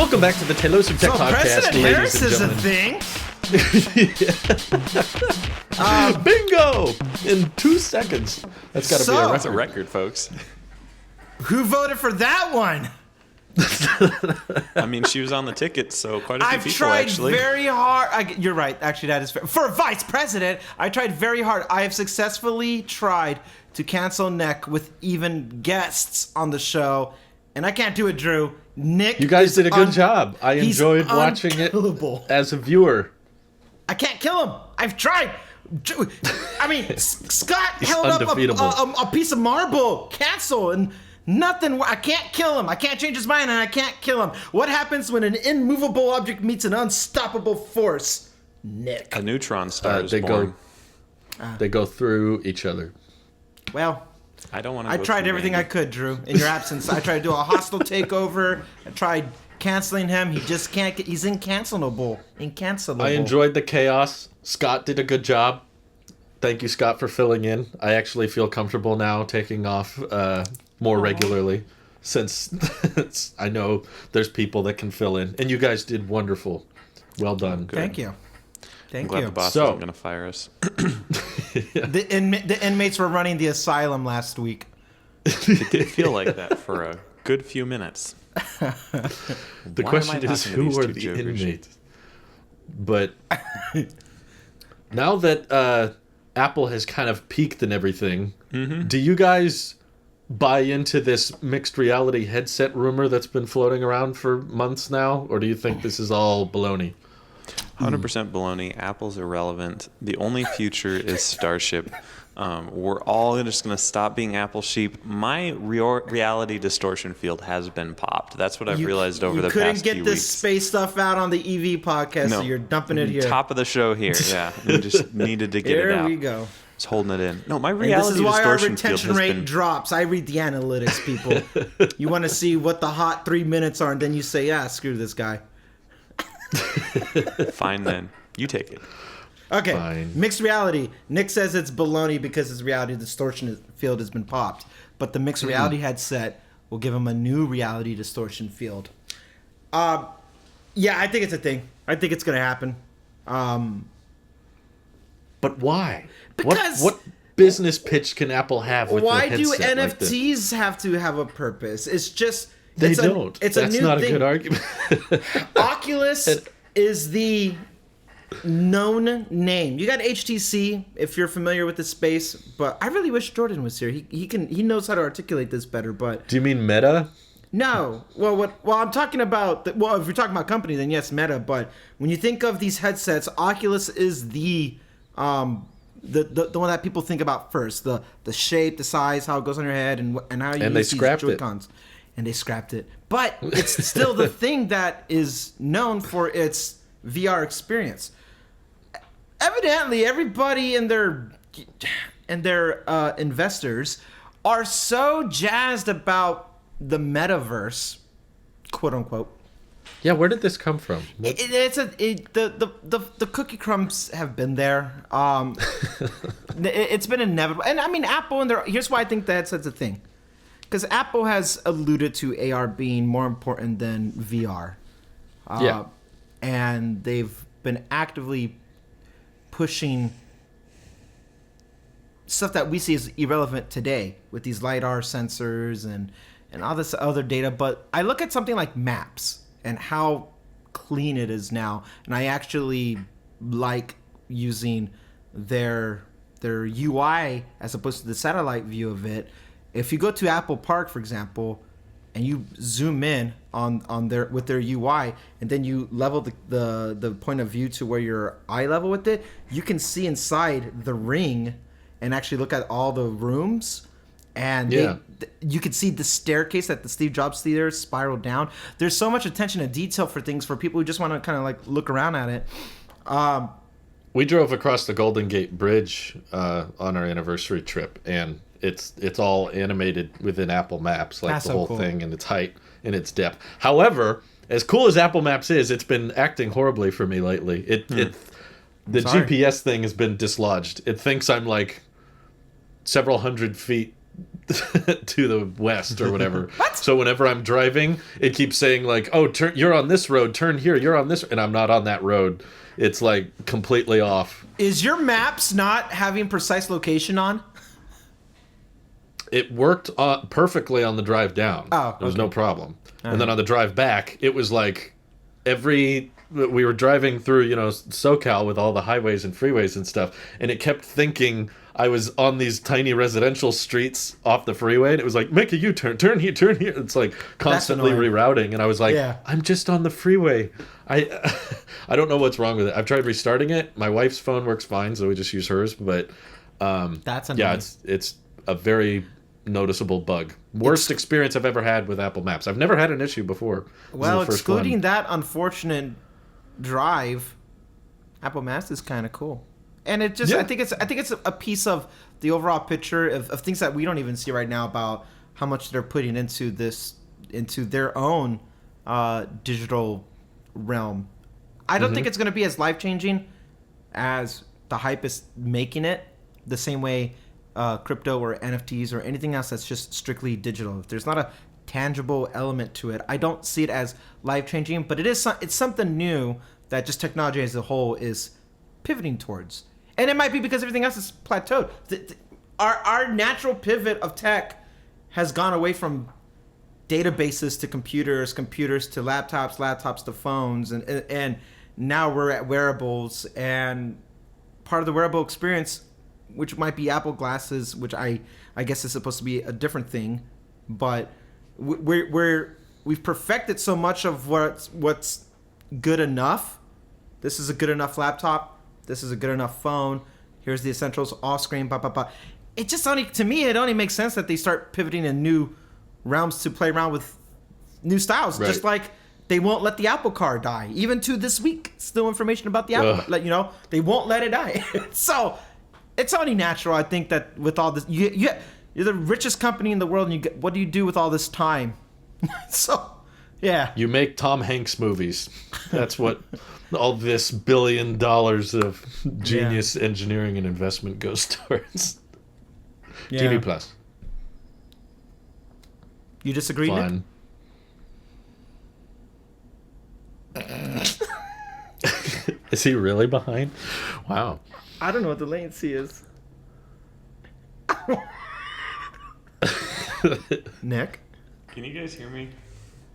Welcome back to the Tailosive Tech So Podcast, President Harris ladies is a and thing. Bingo! In 2 seconds. That's got to be a So- That's a record. record, folks. Who voted for that one? I mean, she was on the ticket, so quite a few I've people tried actually. very hard. You're right. Actually, that is fair. For vice president, I tried very hard. I have successfully tried to cancel Nick with even guests on the show, and I can't do it, Drew. Nick, You guys is did a good job. I he's enjoyed watching it unkillable. as a viewer. I can't kill him. I've tried. I mean, Scott held up undefeatable. a piece of marble. Cancel and nothing. I can't kill him. I can't change his mind, and I can't kill him. What happens when an immovable object meets an unstoppable force? Nick. A neutron star is They born. go through each other. Well, I don't want to. I tried everything I could, Drew. In your absence, I tried to do a hostile takeover. I tried canceling him. He just can't. He's incancelable. Incancelable. I enjoyed the chaos. Scott did a good job. Thank you, Scott, for filling in. I actually feel comfortable now taking off more regularly, since I know there's people that can fill in. And you guys did wonderful. Well done. Thank you. I'm Thank glad you. the boss So- isn't going to fire us. The inmates were running the asylum last week. It did feel like that for a good few minutes. The question is, who are the inmates? But now that Apple has kind of peaked and everything, do you guys buy into this mixed reality headset rumor that's been floating around for months now? Or do you think this is all baloney? 100% baloney. Apple's irrelevant. The only future is Starship. We're all just going to stop being Apple sheep. My reality distortion field has been popped. That's what I've realized over the past few weeks. You couldn't get this space stuff out on the EV podcast, so you're dumping it here. Top of the show here. Yeah, we just needed to get it out. There we go. Just holding it in. No, my And reality this is why our distortion field retention has rate been. drops. I read the analytics, people. You want to see what the hot 3 minutes are, and then you say, "Yeah, screw this guy." Fine then. You take it. Okay, Fine. mixed reality. Nick says it's baloney because his reality distortion field has been popped, but the mixed reality headset will give him a new reality distortion field. Yeah, I think it's a thing. I think it's gonna happen. But why? Because- what business pitch can Apple have with Why a do headset like this? NFTs have to have a purpose? It's just They it's don't. It's That's a new not thing. a good argument. Oculus is the known name. You got HTC if you're familiar with the space, but I really wish Jordan was here. He knows how to articulate this better, but Do you mean Meta? no. Well, I'm talking about if you're talking about company, then yes, Meta. But when you think of these headsets, Oculus is the one that people think about first. The shape, the size, how it goes on your head, and how you And they use these scrapped it. Joy-Cons. And they scrapped it, but it's still the thing that is known for its VR experience. Evidently, everybody and their investors are so jazzed about the metaverse, quote unquote. Yeah, where did this come from? The cookie crumbs have been there. It's been inevitable, and I mean Apple and here's why I think that's a thing, because Apple has alluded to AR being more important than VR. Yeah. And they've been actively pushing stuff that we see as irrelevant today with these LiDAR sensors and all this other data. But I look at something like Maps and how clean it is now, and I actually like using their UI as opposed to the satellite view of it. If you go to Apple Park, for example, and you zoom in on their UI, and then you level the point of view to where your eye level with it, you can see inside the ring and actually look at all the rooms. And you can see the staircase that the Steve Jobs theater spiraled down. There's so much attention to detail for things for people who just want to kind of like look around at it. We drove across the Golden Gate Bridge on our anniversary trip, and it's all animated within Apple Maps, like That's the so whole cool. thing and its height and its depth. However, as cool as Apple Maps is, it's been acting horribly for me lately. The Sorry. GPS thing has been dislodged. It thinks I'm like several hundred feet to the west or whatever. What? So whenever I'm driving, it keeps saying like, "Oh, you're on this road. Turn here. You're on this," and I'm not on that road. It's like completely off. Is your maps not having precise location on? It worked perfectly on the drive down. Oh, there was okay. no problem. And then on the drive back, it was like we were driving through, SoCal with all the highways and freeways and stuff, and it kept thinking I was on these tiny residential streets off the freeway, and it was like, make a U-turn, turn here, turn here. It's like constantly rerouting, and I was like, I'm just on the freeway. I don't know what's wrong with it. I've tried restarting it. My wife's phone works fine, so we just use hers, but that's annoying. yeah, it's a very noticeable bug. Worst experience I've ever had with Apple Maps. I've never had an issue before. Well, excluding that unfortunate drive, Apple Maps is kind of cool, and it just I think it's a piece of the overall picture of things that we don't even see right now about how much they're putting into their own digital realm. I don't think it's going to be as life changing as the hype is making it. The same way crypto or NFTs or anything else that's just strictly digital. If there's not a tangible element to it, I don't see it as life-changing, but it's something new that just technology as a whole is pivoting towards. And it might be because everything else is plateaued. Our natural pivot of tech has gone away from databases to computers to laptops to phones, and now we're at wearables, and part of the wearable experience, which might be Apple glasses, which I guess is supposed to be a different thing, but we've perfected so much of what's good enough. This is a good enough laptop. This is a good enough phone. Here's the essentials, off screen, blah blah blah. It just to me it only makes sense that they start pivoting in new realms to play around with new styles, right. Just like they won't let the Apple car die. Even to this week, still information about the Apple. They won't let it die. So. It's only natural, I think, that with all this, you're the richest company in the world, and what do you do with all this time? So, yeah. You make Tom Hanks movies. That's what all this $1 billion of genius engineering and investment goes towards. Yeah. TV Plus. You disagree, Fun. Nick? Is he really behind? Wow. I don't know what the latency is. Nick? Can you guys hear me?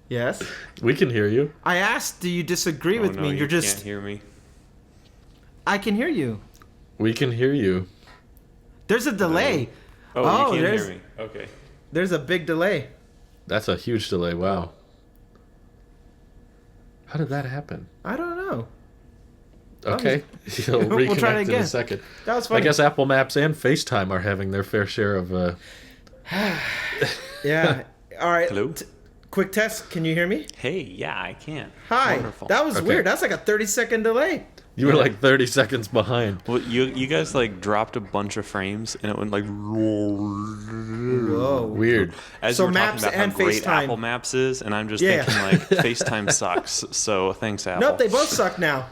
Yes. We can hear you. I asked, do you disagree with me? You can't hear me. I can hear you. We can hear you. There's a delay. Oh, you can't hear me. Okay. There's a big delay. That's a huge delay. Wow. How did that happen? I don't know. Okay, you'll reconnect we'll try it again. In a second. That was funny. I guess Apple Maps and FaceTime are having their fair share of. Yeah. All right. Hello. Quick test. Can you hear me? Hey, yeah, I can. Hi. Wonderful. That was weird. That's like a 30-second delay. You were like 30 seconds behind. Well, you guys like dropped a bunch of frames and it went like. Whoa. Weird. As so Maps about and how great FaceTime. Apple Maps is, and I'm just thinking like FaceTime sucks. So thanks, Apple. Nope, they both suck now.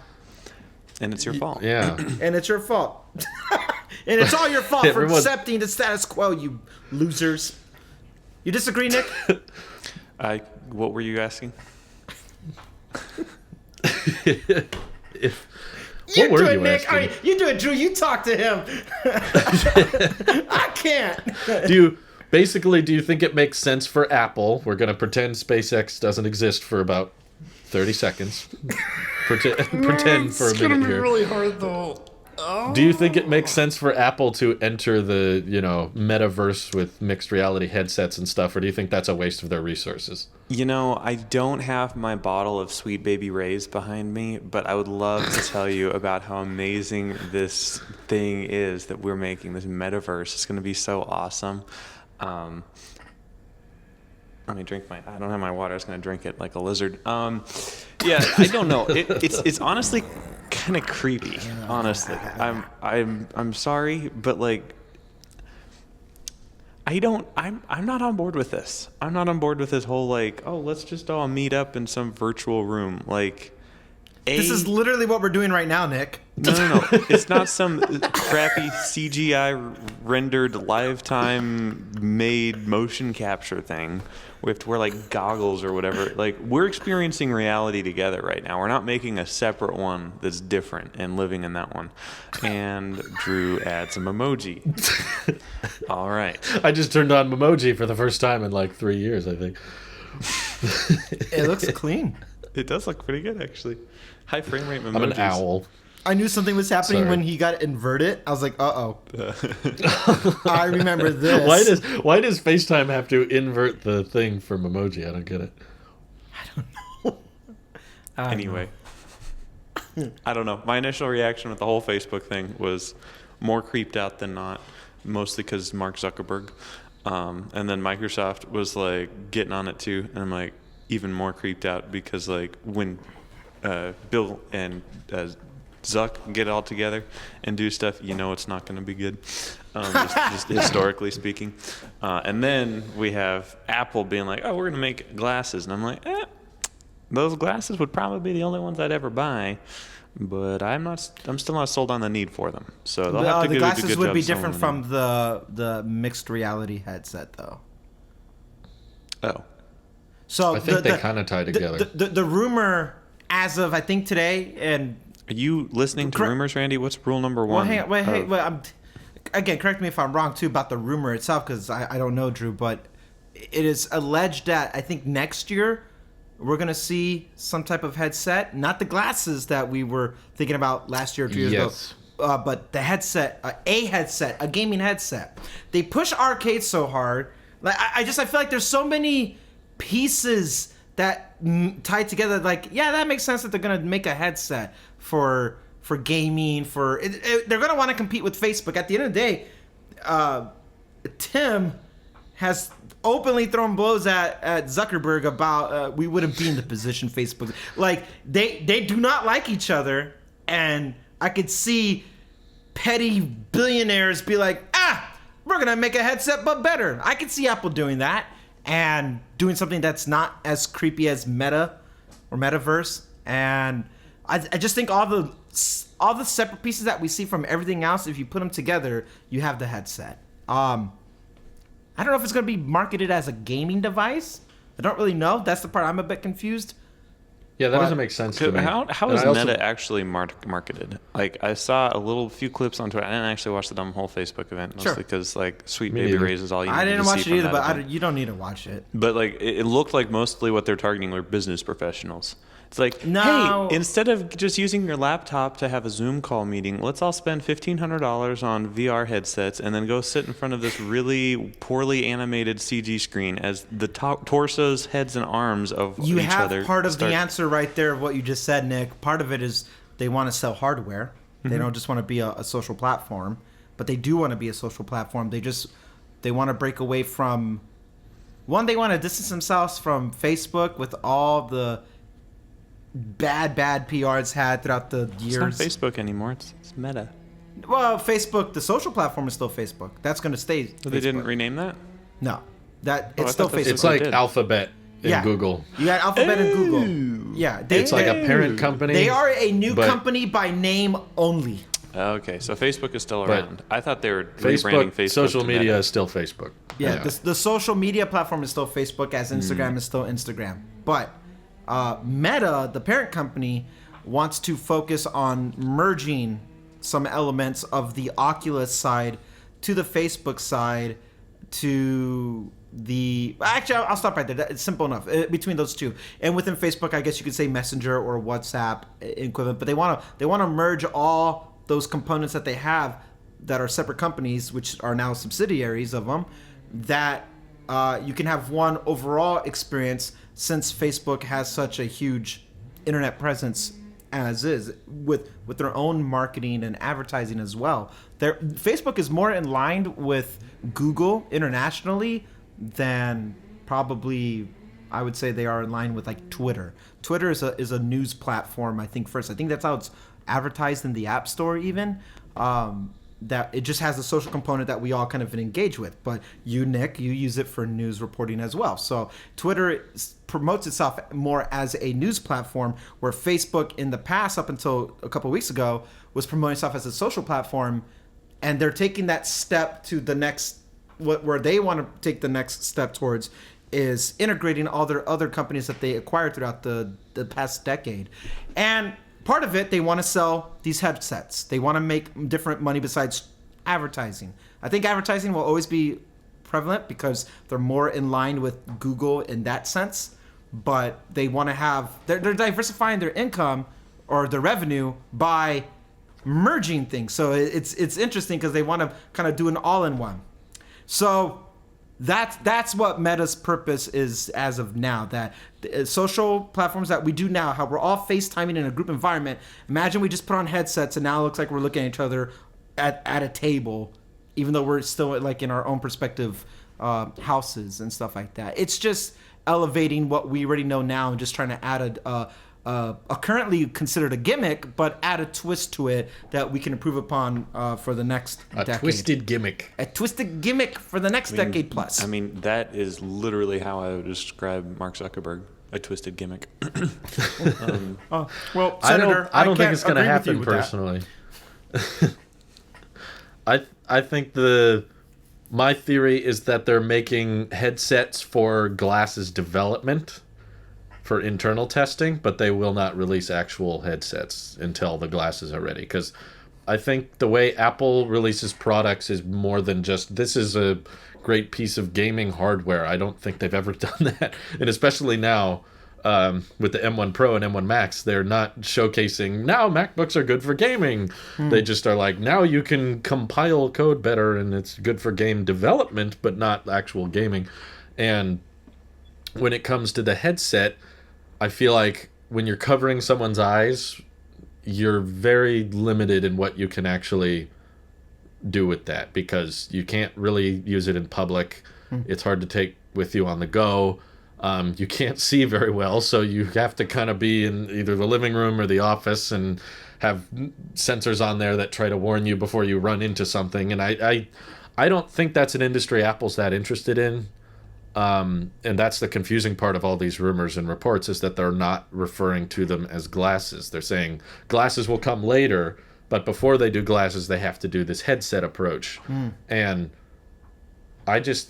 And it's your fault. Yeah. And it's your fault. And it's all your fault for accepting the status quo, you losers. You disagree, Nick? What were you asking? You do it, Nick. You do it, Drew. You talk to him. I can't. Do you think it makes sense for Apple? We're going to pretend SpaceX doesn't exist for about 30 seconds. Pretend for a minute here. It's going to be really hard, though. Do you think it makes sense for Apple to enter the, metaverse with mixed reality headsets and stuff, or do you think that's a waste of their resources? I don't have my bottle of Sweet Baby Ray's behind me, but I would love to tell you about how amazing this thing is that we're making, this metaverse. It's going to be so awesome. Let me drink I don't have my water. I was going to drink it like a lizard. I don't know. It's honestly kind of creepy, honestly. I'm sorry, but like, I'm not on board with this. I'm not on board with this whole like, oh, let's just all meet up in some virtual room. Like, This is literally what we're doing right now, Nick. No. It's not some crappy CGI rendered lifetime made motion capture thing. We have to wear like goggles or whatever. Like, we're experiencing reality together right now. We're not making a separate one that's different and living in that one. And Drew adds some emoji. All right. I just turned on Memoji for the first time in like 3 years, I think. It looks clean. It does look pretty good, actually. High frame rate emojis. I'm an owl. I knew something was happening Sorry. when he got inverted. I was like, uh-oh. I remember this. Why does FaceTime have to invert the thing from emoji? I don't get it. Anyway, I don't know. My initial reaction with the whole Facebook thing was more creeped out than not, mostly because Mark Zuckerberg. And then Microsoft was like getting on it too, and I'm like even more creeped out because like when Bill and Zuck get all together and do stuff, you know it's not going to be good, just historically speaking. And then we have Apple being like, oh, we're going to make glasses. And I'm like, those glasses would probably be the only ones I'd ever buy. But I'm still not sold on the need for them. So they'll have to the do a good glasses would job be different selling from the mixed reality headset, though. them. Oh. So I think they kind of tie together. The rumor, as of I think today, and Are you listening to rumors, Randy? What's rule number one? Again, correct me if I'm wrong too about the rumor itself, because I don't know, Drew, but it is alleged that I think next year we're gonna see some type of headset, not the glasses that we were thinking about last year or 2 years ago, but the headset, a gaming headset. They push arcades so hard. Like I feel like there's so many pieces that tie together. Like, yeah, that makes sense that they're gonna make a headset for gaming. They're gonna want to compete with Facebook. At the end of the day, Tim has openly thrown blows at Zuckerberg about we wouldn't be in the position Facebook. Like they do not like each other, and I could see petty billionaires be like, we're gonna make a headset but better. I could see Apple doing that and doing something that's not as creepy as Meta or Metaverse. And I just think all the separate pieces that we see from everything else, if you put them together, you have the headset. I don't know if it's going to be marketed as a gaming device. I don't really know. That's the part I'm a bit confused. Yeah, that doesn't make sense to me. How is Meta actually marketed? Like, I saw a few clips on Twitter. I didn't actually watch the whole Facebook event, mostly because like Sweet Baby Ray's is all you need to see. I didn't watch it either, but you don't need to watch it. But like, it looked like mostly what they're targeting were business professionals. It's like, no. Hey, instead of just using your laptop to have a Zoom call meeting, let's all spend $1,500 on VR headsets and then go sit in front of this really poorly animated CG screen as the torsos, heads, and arms of each other. You have part of the answer right there of what you just said, Nick. Part of it is they want to sell hardware. Mm-hmm. They don't just want to be a social platform, but they do want to be a social platform. They want to break away from... One, they want to distance themselves from Facebook with all the bad PR it's had throughout the years. It's not Facebook anymore. It's Meta. Well, Facebook, the social platform is still Facebook. That's going to stay Facebook. They didn't rename that? No. It's still Facebook. It's like Alphabet in Google. You had Alphabet and Google. Yeah. It's like a parent company. They are a new company by name only. Okay, so Facebook is still around. I thought they were rebranding Facebook. Social to media Meta. is still Facebook. Yeah, the social media platform is still Facebook, as Instagram is still Instagram. But Meta, the parent company, wants to focus on merging some elements of the Oculus side to the Facebook side to the... Actually, I'll stop right there. It's simple enough. Between those two. And within Facebook, I guess you could say Messenger or WhatsApp equivalent. But they want to merge all those components that they have that are separate companies, which are now subsidiaries of them, that you can have one overall experience, since Facebook has such a huge internet presence as is, with their own marketing and advertising as well. Facebook is more in line with Google internationally than probably, I would say, they are in line with like Twitter. Twitter is a news platform, I think, first. I think that's how it's advertised in the App Store even. that it just has a social component that we all kind of engage with. But you, Nick, you use it for news reporting as well. So Twitter promotes itself more as a news platform, where Facebook in the past, up until a couple of weeks ago, was promoting itself as a social platform. And they're taking that step to the next, where they want to take the next step towards, is integrating all their other companies that they acquired throughout the past decade. And part of it, they want to sell these headsets. They want to make different money besides advertising. I think advertising will always be prevalent because they're more in line with Google in that sense. But they want to have, they're diversifying their income or their revenue by merging things. So it's interesting because they want to kind of do an all-in-one. So that's what Meta's purpose is as of now. That social platforms that we do now, how we're all FaceTiming in a group environment. Imagine we just put on headsets and now it looks like we're looking at each other at a table, even though we're still like in our own perspective houses and stuff like that. It's just elevating what we already know now and just trying to add a currently considered a gimmick, but add a twist to it that we can improve upon for the next decade. A twisted gimmick. A twisted gimmick for the next decade plus. I mean, that is literally how I would describe Mark Zuckerberg. A twisted gimmick. Well, Senator, I don't think it's going to happen personally. I think my theory is that they're making headsets for glasses development for internal testing, but they will not release actual headsets until the glasses are ready. Because I think the way Apple releases products is more than just, this is a great piece of gaming hardware. I don't think they've ever done that. And especially now, with the M1 Pro and M1 Max, they're not showcasing, now MacBooks are good for gaming. They just are like, now you can compile code better and it's good for game development, but not actual gaming. And when it comes to the headset, I feel like when you're covering someone's eyes, you're very limited in what you can actually do with that, because you can't really use it in public. It's hard to take with you on the go. You can't see very well, so you have to kind of be in either the living room or the office and have sensors on there that try to warn you before you run into something. And I don't think that's an industry Apple's that interested in. And that's the confusing part of all these rumors and reports, is that they're not referring to them as glasses. They're saying glasses will come later, but before they do glasses, they have to do this headset approach. And I guess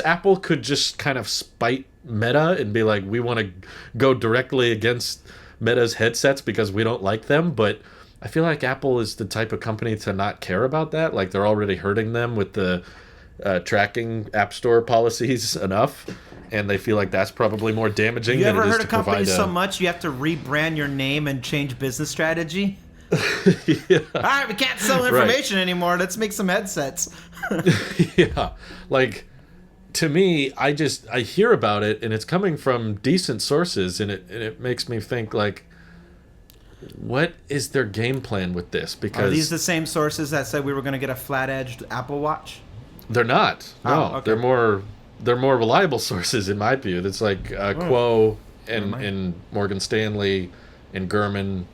Apple could just kind of spite Meta and be like, we want to go directly against Meta's headsets because we don't like them. But I feel like Apple is the type of company to not care about that. Like, they're already hurting them with the tracking App Store policies enough, and they feel like that's probably more damaging than it is to provide. You ever heard a company so much you have to rebrand your name and change business strategy? Yeah. All right, we can't sell information anymore. Let's make some headsets. Yeah. Like, to me, I hear about it, and it's coming from decent sources, and it makes me think, like, what is their game plan with this? Because are these the same sources that said we were going to get a flat-edged Apple Watch? They're not. No, okay. They're more reliable sources in my view. It's like Quo and Morgan Stanley and Gurman.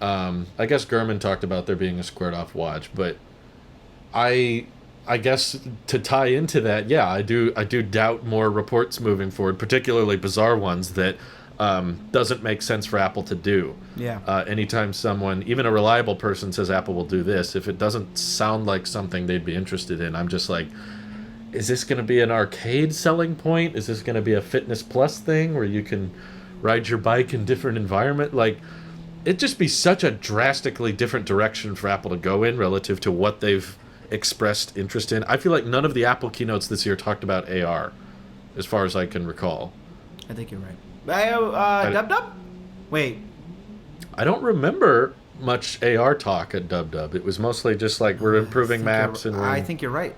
I guess Gurman talked about there being a squared-off watch, but I guess to tie into that, yeah, I do doubt more reports moving forward, particularly bizarre ones that doesn't make sense for Apple to do. Yeah. Anytime someone, even a reliable person, says Apple will do this, if it doesn't sound like something they'd be interested in, I'm just like, is this going to be an arcade selling point? Is this going to be a Fitness Plus thing where you can ride your bike in different environment? Like, it'd just be such a drastically different direction for Apple to go in relative to what they've expressed interest in. I feel like none of the Apple keynotes this year talked about AR, as far as I can recall. I think you're right. Dub? Wait. I don't remember much AR talk at Dub. It was mostly just like, we're improving maps, and I think you're right.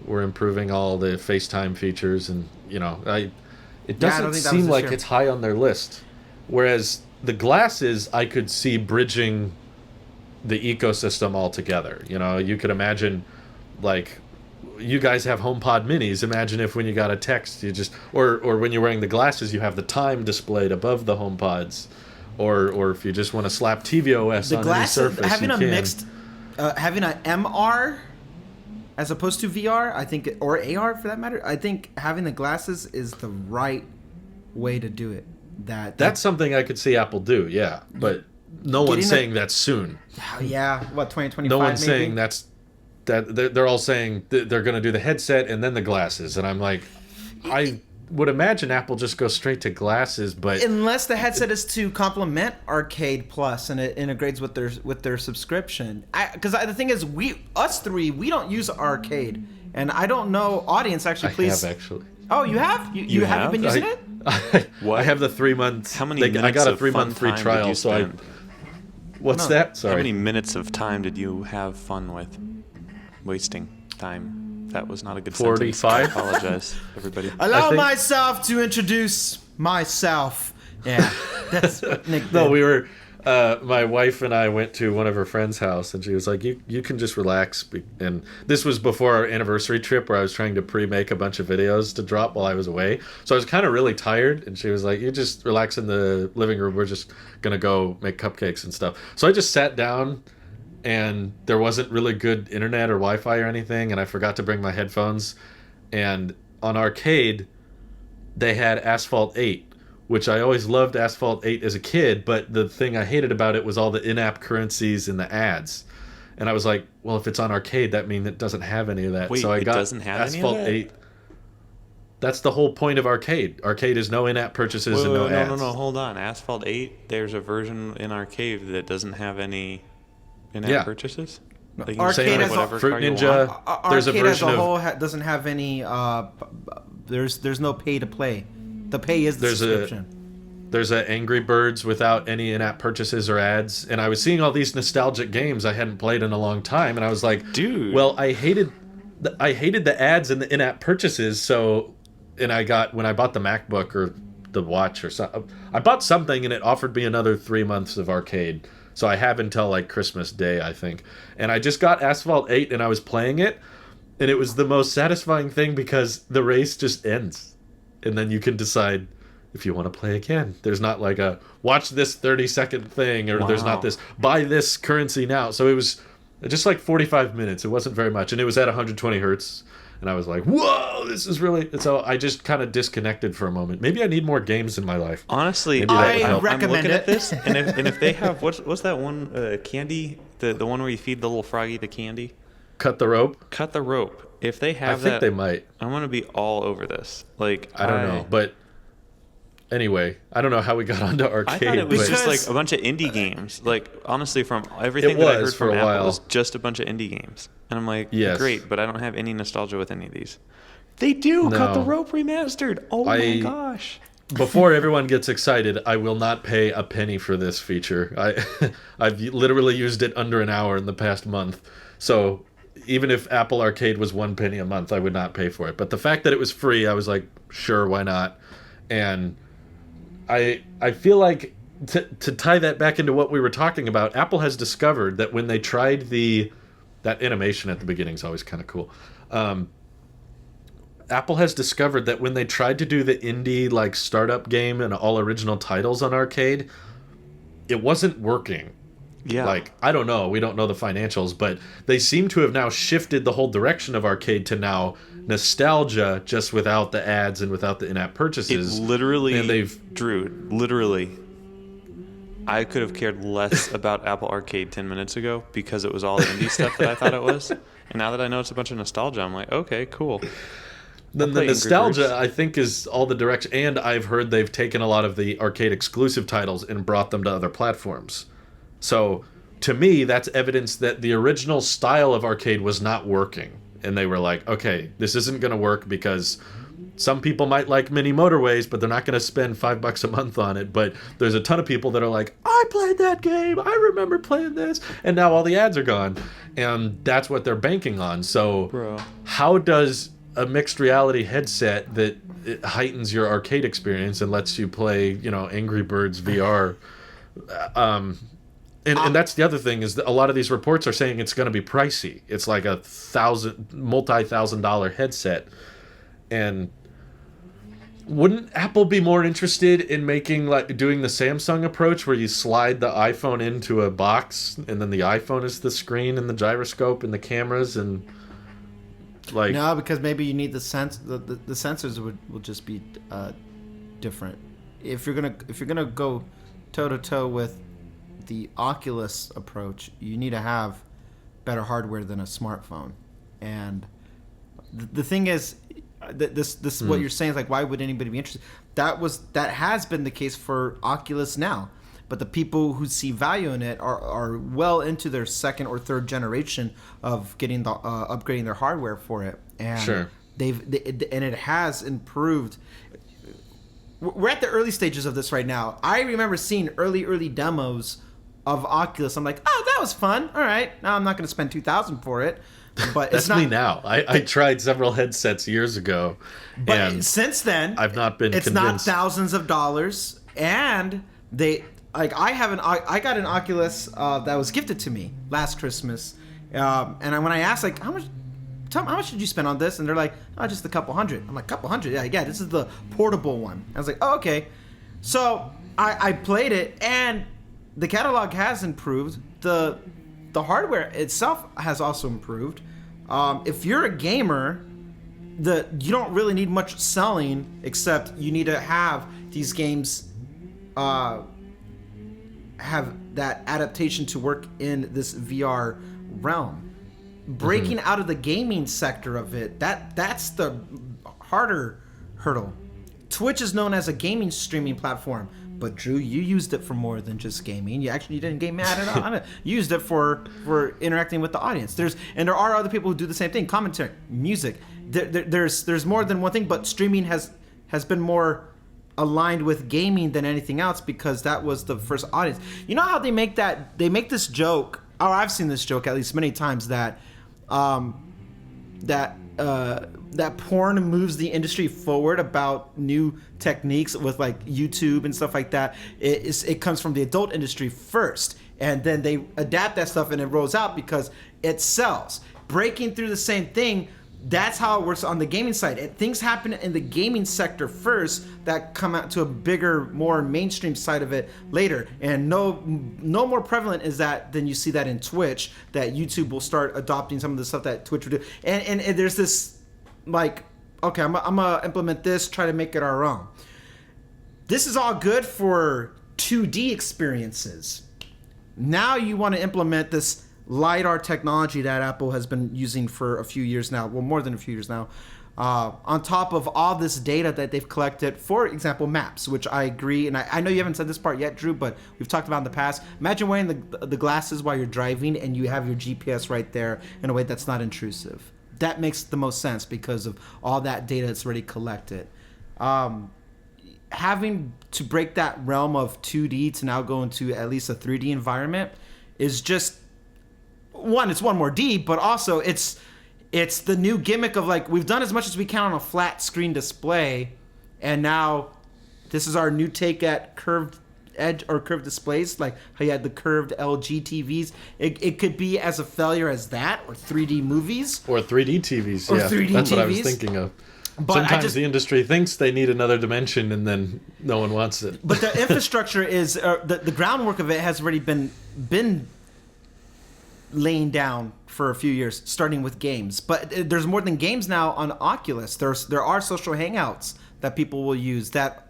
We're improving all the FaceTime features, and it doesn't seem like it's high on their list. Whereas the glasses, I could see bridging the ecosystem altogether. You could imagine, like, you guys have HomePod minis. Imagine if when you got a text, you just, or when you're wearing the glasses, you have the time displayed above the HomePods, or if you just want to slap tvOS on any surface, having you a can. mixed having an MR as opposed to VR, I think, or AR for that matter, I think having the glasses is the right way to do it. That's something I could see Apple do, yeah. But no one's saying that's soon. Yeah, what, 2025? No one's maybe? saying that. They're all saying they're going to do the headset and then the glasses, and I'm like, I would imagine Apple just goes straight to glasses, but unless the headset is to complement Arcade Plus and it integrates with their subscription. Because the thing is, us three don't use Arcade, and I don't know. Audience, actually, please. I have actually. Oh, you have? You haven't been using it? I have the 3 months. How many minutes I got a of 3 month free fun time trial, did you so spend? What's that? Sorry. How many minutes of time did you have fun with? Wasting time. That was not a good 45? sentence. I apologize, everybody. Allow myself to introduce myself. Yeah, that's what Nick did. No, we were. My wife and I went to one of her friend's house, and she was like, "You can just relax." And this was before our anniversary trip, where I was trying to pre-make a bunch of videos to drop while I was away. So I was kind of really tired, and she was like, "You just relax in the living room. We're just gonna go make cupcakes and stuff." So I just sat down, and there wasn't really good internet or Wi-Fi or anything, and I forgot to bring my headphones. And on Arcade, they had Asphalt 8. Which I always loved Asphalt 8 as a kid, but the thing I hated about it was all the in-app currencies and the ads. And I was like, well, if it's on Arcade, that means it doesn't have any of that. Wait, so I it got doesn't have Asphalt any of that? 8. That's the whole point of Arcade. Arcade is no in-app purchases and no ads. No, hold on. Asphalt 8, there's a version in Arcade that doesn't have any in-app purchases? Like you can Arcade say as whatever Fruit car you Ninja. want? There's a Arcade as version a of- whole doesn't have any. There's no pay to play. The pay is the subscription. There's a Angry Birds without any in-app purchases or ads, and I was seeing all these nostalgic games I hadn't played in a long time, and I was like, dude, well, I hated the ads and the in-app purchases. So, and when I bought the MacBook or the watch or something, I bought something, and it offered me another 3 months of Arcade. So I have until like Christmas Day, I think, and I just got Asphalt 8, and I was playing it, and it was the most satisfying thing because the race just ends, and then you can decide if you want to play again. There's not like a watch this 30-second thing, or there's not this buy this currency now. So it was just like 45 minutes. It wasn't very much, and it was at 120 hertz. And I was like, whoa, this is really... So I just kind of disconnected for a moment. Maybe I need more games in my life. Honestly, Maybe that would I help. recommend I'm looking it. at this, and if they have... What's that one, candy? The one where you feed the little froggy the candy? Cut the rope. Cut the rope. If they I have think that... they might. I'm going to be all over this. Like, I don't know. But anyway, I don't know how we got onto Arcade. I thought it was but- just like a bunch of indie games. Like, honestly, from everything that I heard was for from a Apple, while. it was just a bunch of indie games. And I'm like, Yes. great, but I don't have any nostalgia with any of these. They do! Cut the No. Rope remastered! Oh my gosh. Before everyone gets excited, I will not pay a penny for this feature. I've literally used it under an hour in the past month. So even if Apple Arcade was 1 penny a month, I would not pay for it. But the fact that it was free, I was like, sure, why not? And I feel like to tie that back into what we were talking about, Apple has discovered that when they tried that animation at the beginning is always kind of cool. Apple has discovered that when they tried to do the indie like startup game and all original titles on Arcade, it wasn't working. Yeah. Like, I don't know, we don't know the financials, but they seem to have now shifted the whole direction of Arcade to now nostalgia, just without the ads and without the in-app purchases. It literally, and they've Drew, literally, I could have cared less about Apple Arcade 10 minutes ago because it was all the indie stuff that I thought it was. And now that I know it's a bunch of nostalgia, I'm like, okay, cool. Then the play Angry nostalgia, Birds. I think, is all the direction. And I've heard they've taken a lot of the Arcade exclusive titles and brought them to other platforms. So, to me, that's evidence that the original style of Arcade was not working. And they were like, okay, this isn't going to work because some people might like mini motorways, but they're not going to spend $5 a month on it. But there's a ton of people that are like, I played that game. I remember playing this. And now all the ads are gone. And that's what they're banking on. So, Bro. how does a mixed reality headset that it heightens your arcade experience and lets you play, Angry Birds VR. And that's the other thing is that a lot of these reports are saying it's going to be pricey. It's like a multi-$1,000 headset. And Wouldn't Apple be more interested in doing the Samsung approach where you slide the iPhone into a box and then the iPhone is the screen and the gyroscope and the cameras and No, because maybe you need the sensors will just be different. If you're gonna go toe to toe with the Oculus approach, you need to have better hardware than a smartphone. And the thing is, this what you're saying is like, why would anybody be interested? That has been the case for Oculus now, but the people who see value in it are well into their second or third generation of getting the upgrading their hardware for it, and sure. And it has improved. We're at the early stages of this right now. I remember seeing early demos of Oculus. I'm like, oh, that was fun. All right, now I'm not going to spend $2,000 for it. But that's me now. I tried several headsets years ago, but since then I've not been convinced. Not thousands of dollars, and I got an Oculus that was gifted to me last Christmas, and when I asked like how much did you spend on this, and they're like, oh, just a couple hundred. I'm like, couple hundred? Yeah, this is the portable one. I was like, oh, okay. So I played it, and the catalog has improved. The hardware itself has also improved. If you're a gamer, you don't really need much selling, except you need to have these games have that adaptation to work in this VR realm. Breaking out of the gaming sector of it, that's the harder hurdle. Twitch is known as a gaming streaming platform, but Drew, you used it for more than just gaming. You didn't game mad at all. You used it for interacting with the audience. There are other people who do the same thing. Commentary, music. There's more than one thing, but streaming has been more aligned with gaming than anything else because that was the first audience. You know how they make this joke, or I've seen this joke at least many times, that that porn moves the industry forward about new techniques with like YouTube and stuff like that. It comes from the adult industry first, and then they adapt that stuff and it rolls out because it sells. Breaking through the same thing, that's how it works on the gaming side. Things happen in the gaming sector first that come out to a bigger, more mainstream side of it later. And no more prevalent is that than you see that in Twitch, that YouTube will start adopting some of the stuff that Twitch would do. And there's this, like, okay, I'm gonna implement this, try to make it our own. This is all good for 2D experiences. Now you want to implement this LiDAR technology that Apple has been using for a few years now, well, more than a few years now, on top of all this data that they've collected, for example, maps, which I agree, and I know you haven't said this part yet, Drew, but we've talked about in the past. Imagine wearing the glasses while you're driving and you have your GPS right there in a way that's not intrusive. That makes the most sense because of all that data that's already collected. Having to break that realm of 2D to now go into at least a 3D environment is just... it's one more D, but also it's the new gimmick of like, we've done as much as we can on a flat screen display, and now this is our new take at curved edge or curved displays, like how you had the curved LG TVs. It could be as a failure as that, or 3D movies, or 3D TVs. Or yeah, 3D that's TVs. What I was thinking of. But sometimes the industry thinks they need another dimension, and then no one wants it. But the infrastructure is the groundwork of it has already been laying down for a few years, starting with games. But there's more than games now on Oculus. There are social hangouts that people will use. That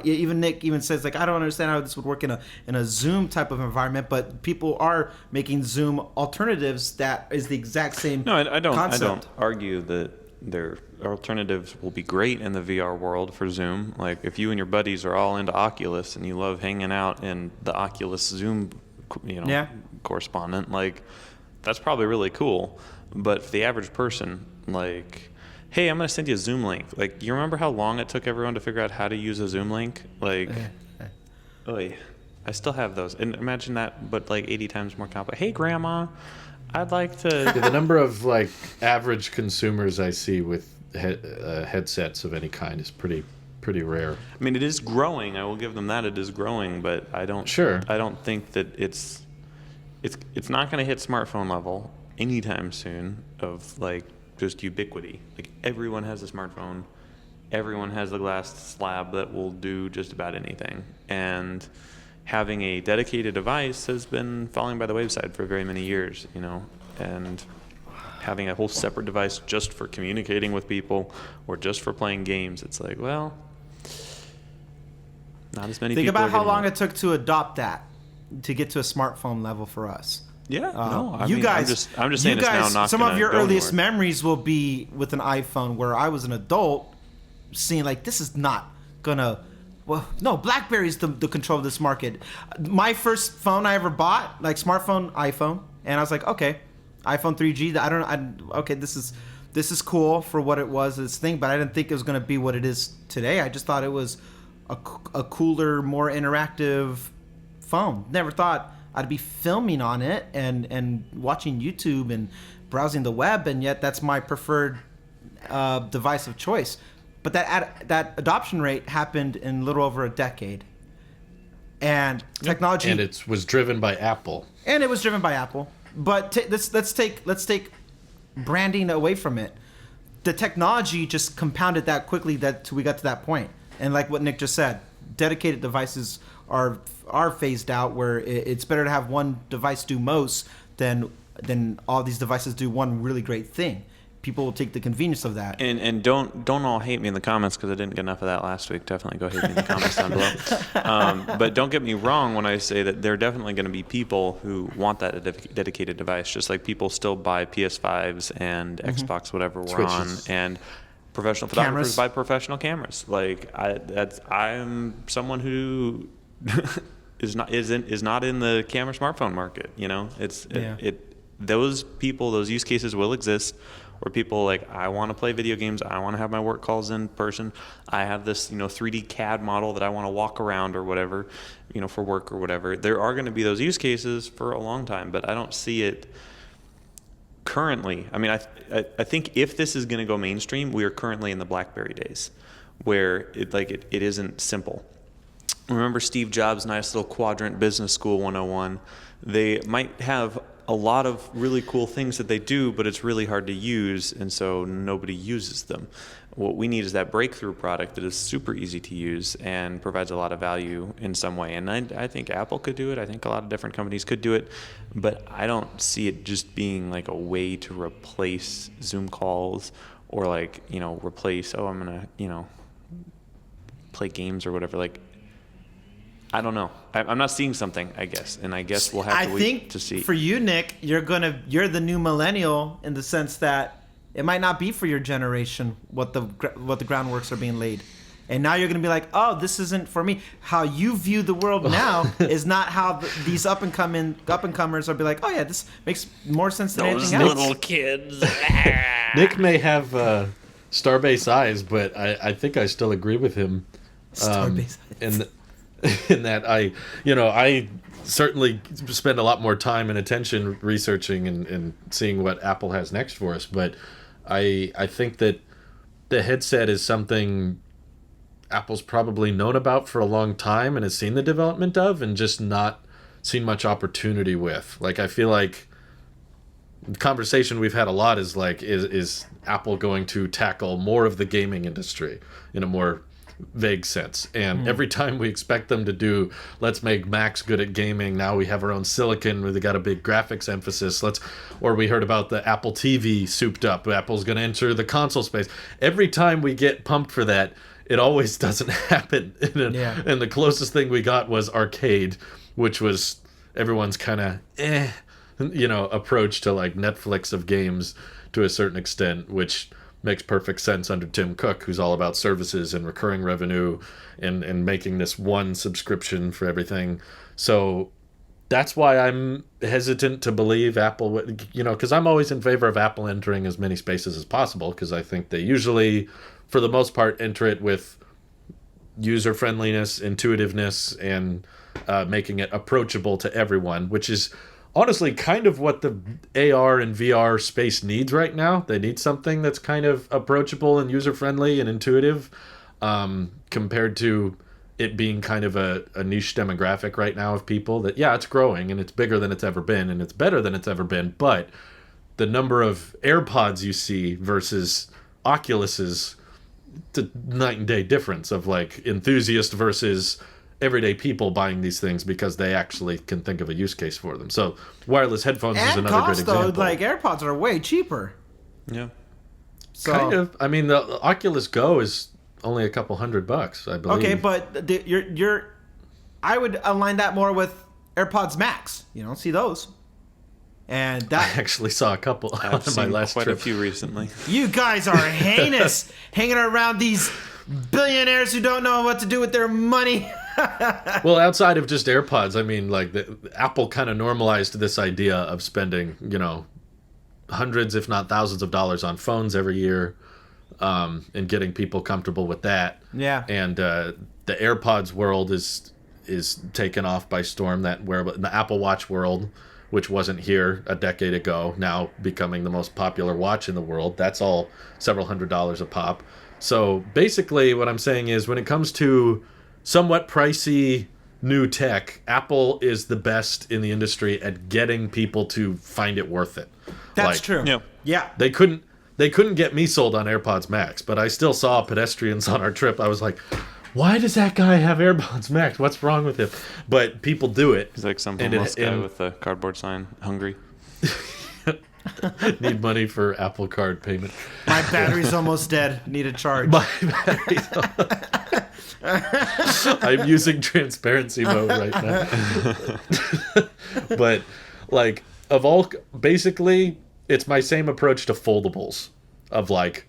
even Nick even says, like, I don't understand how this would work in a Zoom type of environment, but people are making Zoom alternatives that is the exact same. No, I don't. concept. I don't argue that their alternatives will be great in the VR world for Zoom. Like, if you and your buddies are all into Oculus and you love hanging out in the Oculus Zoom, correspondent, like, that's probably really cool. But for the average person, like, hey, I'm going to send you a Zoom link. Like, you remember how long it took everyone to figure out how to use a Zoom link? Like, I still have those. And imagine that, but like 80 times more complex. Hey, Grandma, I'd like to... The number of, like, average consumers I see with headsets of any kind is pretty rare. I mean, it is growing. I will give them that. It is growing, but I don't think that it's not going to hit smartphone level anytime soon of, like, just ubiquity. Like, everyone has a smartphone, everyone has the glass slab that will do just about anything. And having a dedicated device has been falling by the wayside for very many years, and having a whole separate device just for communicating with people or just for playing games, it's like, well, not as many Think people. Think about how long it took to adopt that, to get to a smartphone level for us. Yeah, I'm just saying it's now not some of your earliest anywhere. memories will be with an iPhone, where I was an adult seeing like, this is not gonna. Well, no, BlackBerry's the control of this market. My first phone I ever bought, like smartphone, iPhone, and I was like, okay, iPhone 3G. Okay, this is cool for what it was, this thing, but I didn't think it was gonna be what it is today. I just thought it was a cooler, more interactive phone. Never thought I'd be filming on it and watching YouTube and browsing the web, and yet that's my preferred device of choice. But that adoption rate happened in a little over a decade, and technology, and it was driven by Apple. And it was driven by Apple. But let's take branding away from it. The technology just compounded that quickly that we got to that point. And like what Nick just said, dedicated devices are phased out, where it's better to have one device do most than all these devices do one really great thing. People will take the convenience of that. And don't all hate me in the comments, because I didn't get enough of that last week. Definitely go hate me in the comments down below. But don't get me wrong when I say that there are definitely going to be people who want that dedicated device, just like people still buy PS5s and Xbox, whatever we're Switches. on, and professional photographers buy professional cameras. Like I'm someone who is not in the camera smartphone market. Those people, those use cases will exist. Where people like, I want to play video games, I want to have my work calls in person, I have this 3D CAD model that I want to walk around or whatever, for work or whatever. There are going to be those use cases for a long time, but I don't see it currently. I mean, I think if this is going to go mainstream, we are currently in the BlackBerry days, where it isn't simple. Remember Steve Jobs' nice little quadrant business school 101? They might have a lot of really cool things that they do, but it's really hard to use, and so nobody uses them. What we need is that breakthrough product that is super easy to use and provides a lot of value in some way. And I think Apple could do it. I think a lot of different companies could do it, but I don't see it just being like a way to replace Zoom calls or replace, I'm going to, play games or whatever. I don't know. I'm not seeing something, I guess, and I guess we'll have to wait to see. For you, Nick, you're the new millennial in the sense that it might not be for your generation what the groundworks are being laid, and now you're gonna be like, oh, this isn't for me. How you view the world now is not how these up and comers are be like, oh yeah, this makes more sense than anything else. Those little kids. Nick may have Starbase eyes, but I think I still agree with him. Starbase eyes. In that I certainly spend a lot more time and attention researching and seeing what Apple has next for us, but I think that the headset is something Apple's probably known about for a long time and has seen the development of and just not seen much opportunity with. I feel like the conversation we've had a lot is is Apple going to tackle more of the gaming industry in a more vague sense, and every time we expect them to do, let's make Macs good at gaming, now we have our own silicon where they got a big graphics emphasis, or we heard about the Apple TV souped up, Apple's going to enter the console space. Every time we get pumped for that, it always doesn't happen. And the closest thing we got was arcade, which was everyone's kind of approach to Netflix of games to a certain extent, which makes perfect sense under Tim Cook, who's all about services and recurring revenue and making this one subscription for everything. So that's why I'm hesitant to believe Apple would, because I'm always in favor of Apple entering as many spaces as possible, because I think they usually, for the most part, enter it with user friendliness, intuitiveness, and making it approachable to everyone, which is honestly kind of what the AR and VR space needs right now. They need something that's kind of approachable and user-friendly and intuitive, compared to it being kind of a niche demographic right now of people that, it's growing and it's bigger than it's ever been and it's better than it's ever been, but the number of AirPods you see versus Oculuses the night and day difference of like enthusiast versus everyday people buying these things because they actually can think of a use case for them. So wireless headphones is another great example. Though, like AirPods are way cheaper. Yeah. So, kind of. I mean, the Oculus Go is only a couple $100, I believe. Okay, but I would align that more with AirPods Max. You don't see those. And that I actually saw a couple on my last quite trip. a few recently. You guys are heinous, hanging around these billionaires who don't know what to do with their money. Well, outside of just AirPods, I mean, like Apple kind of normalized this idea of spending, hundreds, if not thousands of dollars on phones every year, and getting people comfortable with that. Yeah. And the AirPods world is taken off by storm. That wearable, the Apple Watch world, which wasn't here a decade ago, now becoming the most popular watch in the world. That's all several $100s a pop. So basically what I'm saying is when it comes to somewhat pricey new tech, Apple is the best in the industry at getting people to find it worth it. That's true. Yeah. They couldn't get me sold on AirPods Max, but I still saw pedestrians on our trip. I was like, why does that guy have AirPods Max? What's wrong with him? But people do it. He's like some homeless guy with a cardboard sign, hungry. Need money for Apple Card payment. My battery's almost dead. Need a charge. My battery's I'm using transparency mode right now. But like basically it's my same approach to foldables of like,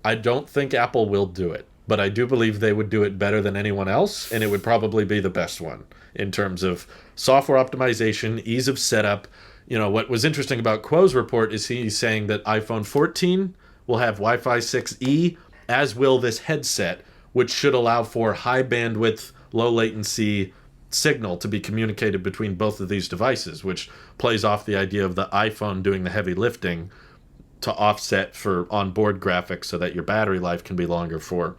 I don't think Apple will do it, but I do believe they would do it better than anyone else, and it would probably be the best one in terms of software optimization, ease of setup. What was interesting about Kuo's report is he's saying that iPhone 14 will have Wi-Fi 6E, as will this headset, which should allow for high bandwidth, low latency signal to be communicated between both of these devices, which plays off the idea of the iPhone doing the heavy lifting to offset for onboard graphics so that your battery life can be longer for.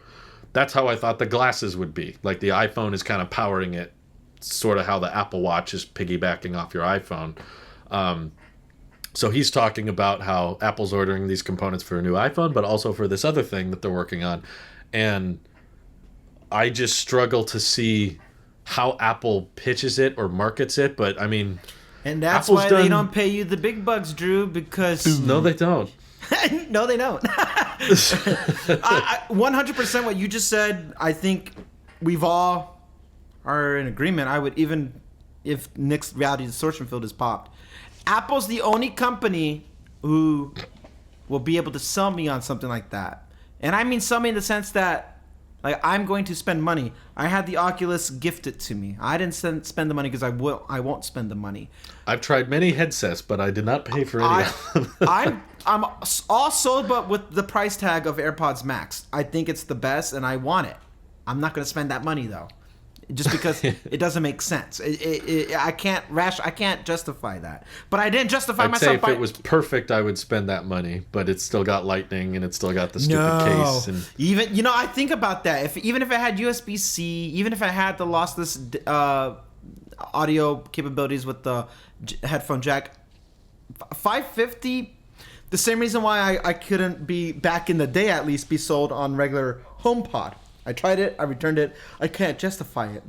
That's how I thought the glasses would be. Like the iPhone is kind of powering it, sort of how the Apple Watch is piggybacking off your iPhone. So he's talking about how Apple's ordering these components for a new iPhone, but also for this other thing that they're working on. And I just struggle to see how Apple pitches it or markets it. But I mean, and that's why they don't pay you the big bucks, Drew, because no, they don't. No, they don't. 100% what you just said. I think we've all are in agreement. I would even if Nick's reality distortion field is popped. Apple's the only company who will be able to sell me on something like that. And I mean sell me in the sense that like I'm going to spend money. I had the Oculus gifted to me. I didn't spend the money because I won't spend the money. I've tried many headsets, but I did not pay for any of them. I'm all sold, but with the price tag of AirPods Max. I think it's the best, and I want it. I'm not going to spend that money though, just because it doesn't make sense. I can't justify that. But I didn't justify I'd myself. Say if it was perfect, I would spend that money. But it's still got Lightning, and it's still got the stupid case. And even I think about that. Even if it had USB-C, even if it had the lossless audio capabilities with the headphone jack, $550. The same reason why I couldn't be back in the day at least be sold on regular HomePod. I tried it. I returned it. I can't justify it.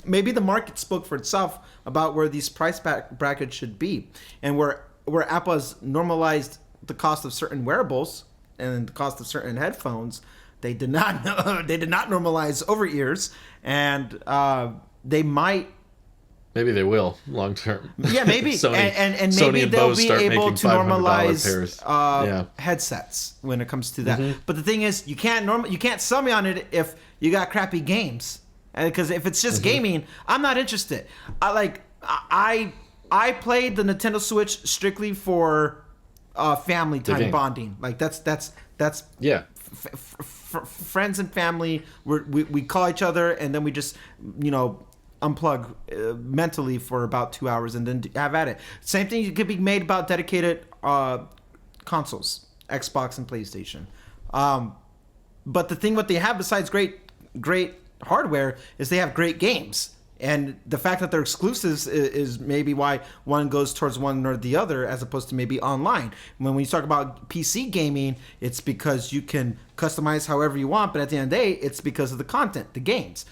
Maybe the market spoke for itself about where these price brackets should be, and where Apple has normalized the cost of certain wearables and the cost of certain headphones. They did not normalize over ears, and they might. Maybe they will long term. Yeah, maybe. Sony, and Sony maybe and they'll Bose be start able making to $500 normalize pairs. headsets when it comes to that. But the thing is, you can't sell me on it if you got crappy games. Because if it's just gaming, I'm not interested. I played the Nintendo Switch strictly for family time bonding. Like that's yeah. Friends and family. We call each other and then we just unplug mentally for about 2 hours and then have at it. Same thing could be made about dedicated consoles, Xbox and PlayStation. But the thing what they have besides great hardware is they have great games. And the fact that they're exclusives is maybe why one goes towards one or the other as opposed to maybe online. When we talk about PC gaming, it's because you can customize however you want, but at the end of the day, it's because of the content, the games.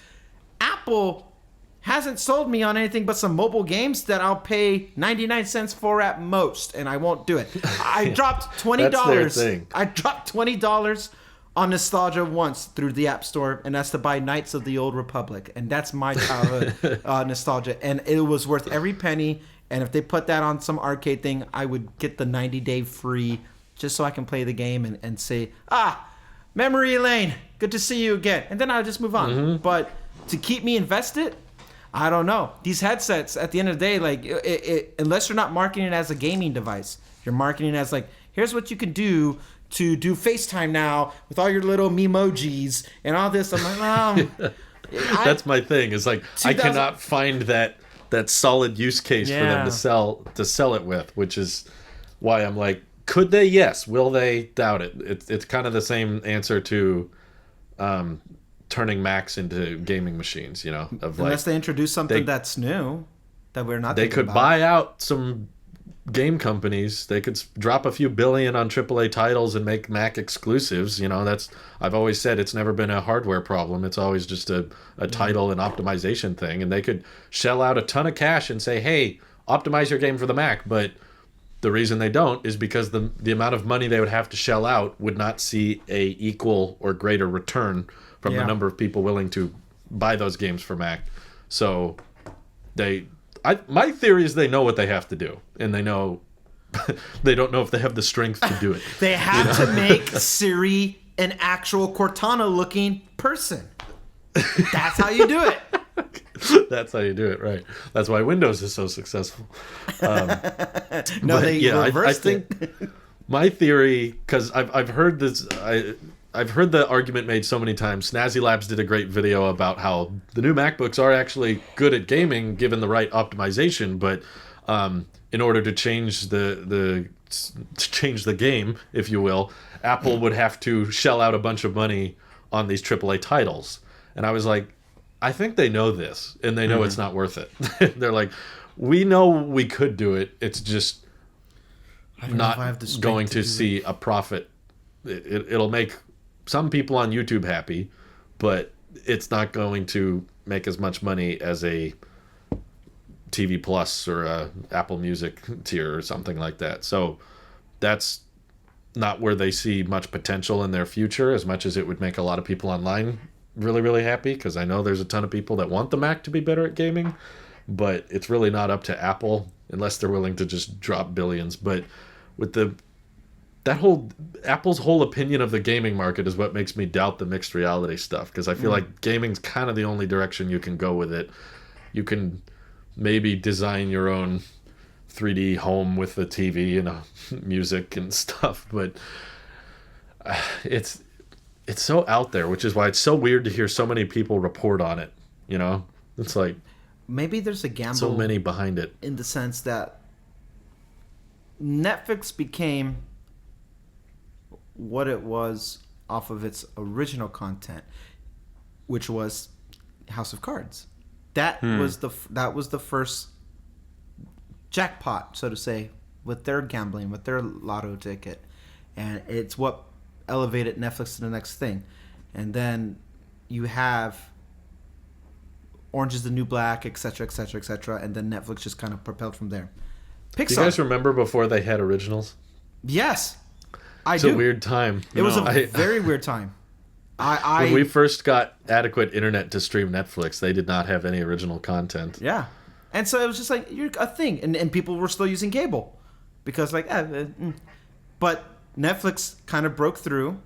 Apple hasn't sold me on anything but some mobile games that I'll pay 99 cents for at most, and I won't do it. I dropped $20. That's their thing. I dropped $20 on nostalgia once through the App Store, and that's to buy Knights of the Old Republic, and that's my childhood nostalgia, and it was worth every penny. And if they put that on some arcade thing, I would get the 90-day free just so I can play the game and say, memory lane, good to see you again, and then I'll just move on. Mm-hmm. But to keep me invested, I don't know. These headsets, at the end of the day, like unless you're not marketing it as a gaming device, you're marketing it as like, here's what you can do to do FaceTime now with all your little memojis and all this. I'm like, that's my thing. Is like I cannot find that solid use case for them to sell it with, which is why I'm like, could they? Yes. Will they? Doubt it. It's kind of the same answer to turning Macs into gaming machines. Unless they introduce something that's new that we're not. They could buy out some game companies. They could drop a few billion on AAA titles and make Mac exclusives. I've always said it's never been a hardware problem. It's always just a title and optimization thing. And they could shell out a ton of cash and say, hey, optimize your game for the Mac. But the reason they don't is because the amount of money they would have to shell out would not see a equal or greater return from the number of people willing to buy those games for Mac. So my theory is they know what they have to do, and they know they don't know if they have the strength to do it. They have to make Siri an actual Cortana-looking person. That's how you do it. That's how you do it, right? That's why Windows is so successful. I think my theory, because I've heard this. I've heard the argument made so many times. Snazzy Labs did a great video about how the new MacBooks are actually good at gaming given the right optimization, but in order to change the game, if you will, Apple would have to shell out a bunch of money on these AAA titles. And I was like, I think they know this, and they know it's not worth it. They're like, we know we could do it. It's just not going to see a profit. It'll make some people on YouTube happy, but it's not going to make as much money as a TV Plus or a Apple Music tier or something like that. So that's not where they see much potential in their future, as much as it would make a lot of people online really, really happy, because I know there's a ton of people that want the Mac to be better at gaming, but it's really not up to Apple unless they're willing to just drop billions. But with Apple's whole opinion of the gaming market is what makes me doubt the mixed reality stuff, because I feel like gaming's kind of the only direction you can go with it. You can maybe design your own 3D home with the TV and music and stuff, but it's so out there, which is why it's so weird to hear so many people report on it. It's like maybe there's a gamble, so many behind it, in the sense that Netflix became what it was off of its original content, which was House of Cards. That was the first jackpot, so to say, with their gambling, with their lotto ticket, and it's what elevated Netflix to the next thing. And then you have Orange is the New Black, etc., etc., etc., and then Netflix just kind of propelled from there. Pixar. Do you guys remember before they had originals? Yes. It's a weird time. It was a very weird time. When we first got adequate internet to stream Netflix, they did not have any original content. Yeah. And so it was just like, you're a thing. And people were still using cable. Because But Netflix kind of broke through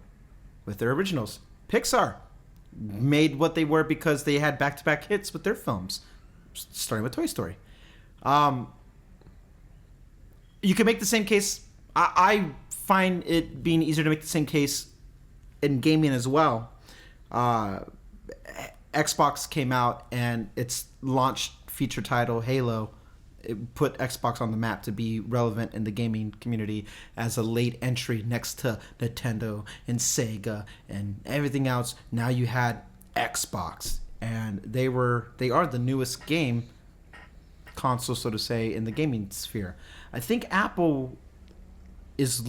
with their originals. Pixar made what they were because they had back-to-back hits with their films, starting with Toy Story. You can make the same case. I find it being easier to make the same case in gaming as well. Xbox came out, and its launch feature title, Halo, it put Xbox on the map to be relevant in the gaming community as a late entry next to Nintendo and Sega and everything else. Now you had Xbox and they are the newest game console, so to say, in the gaming sphere. I think Apple is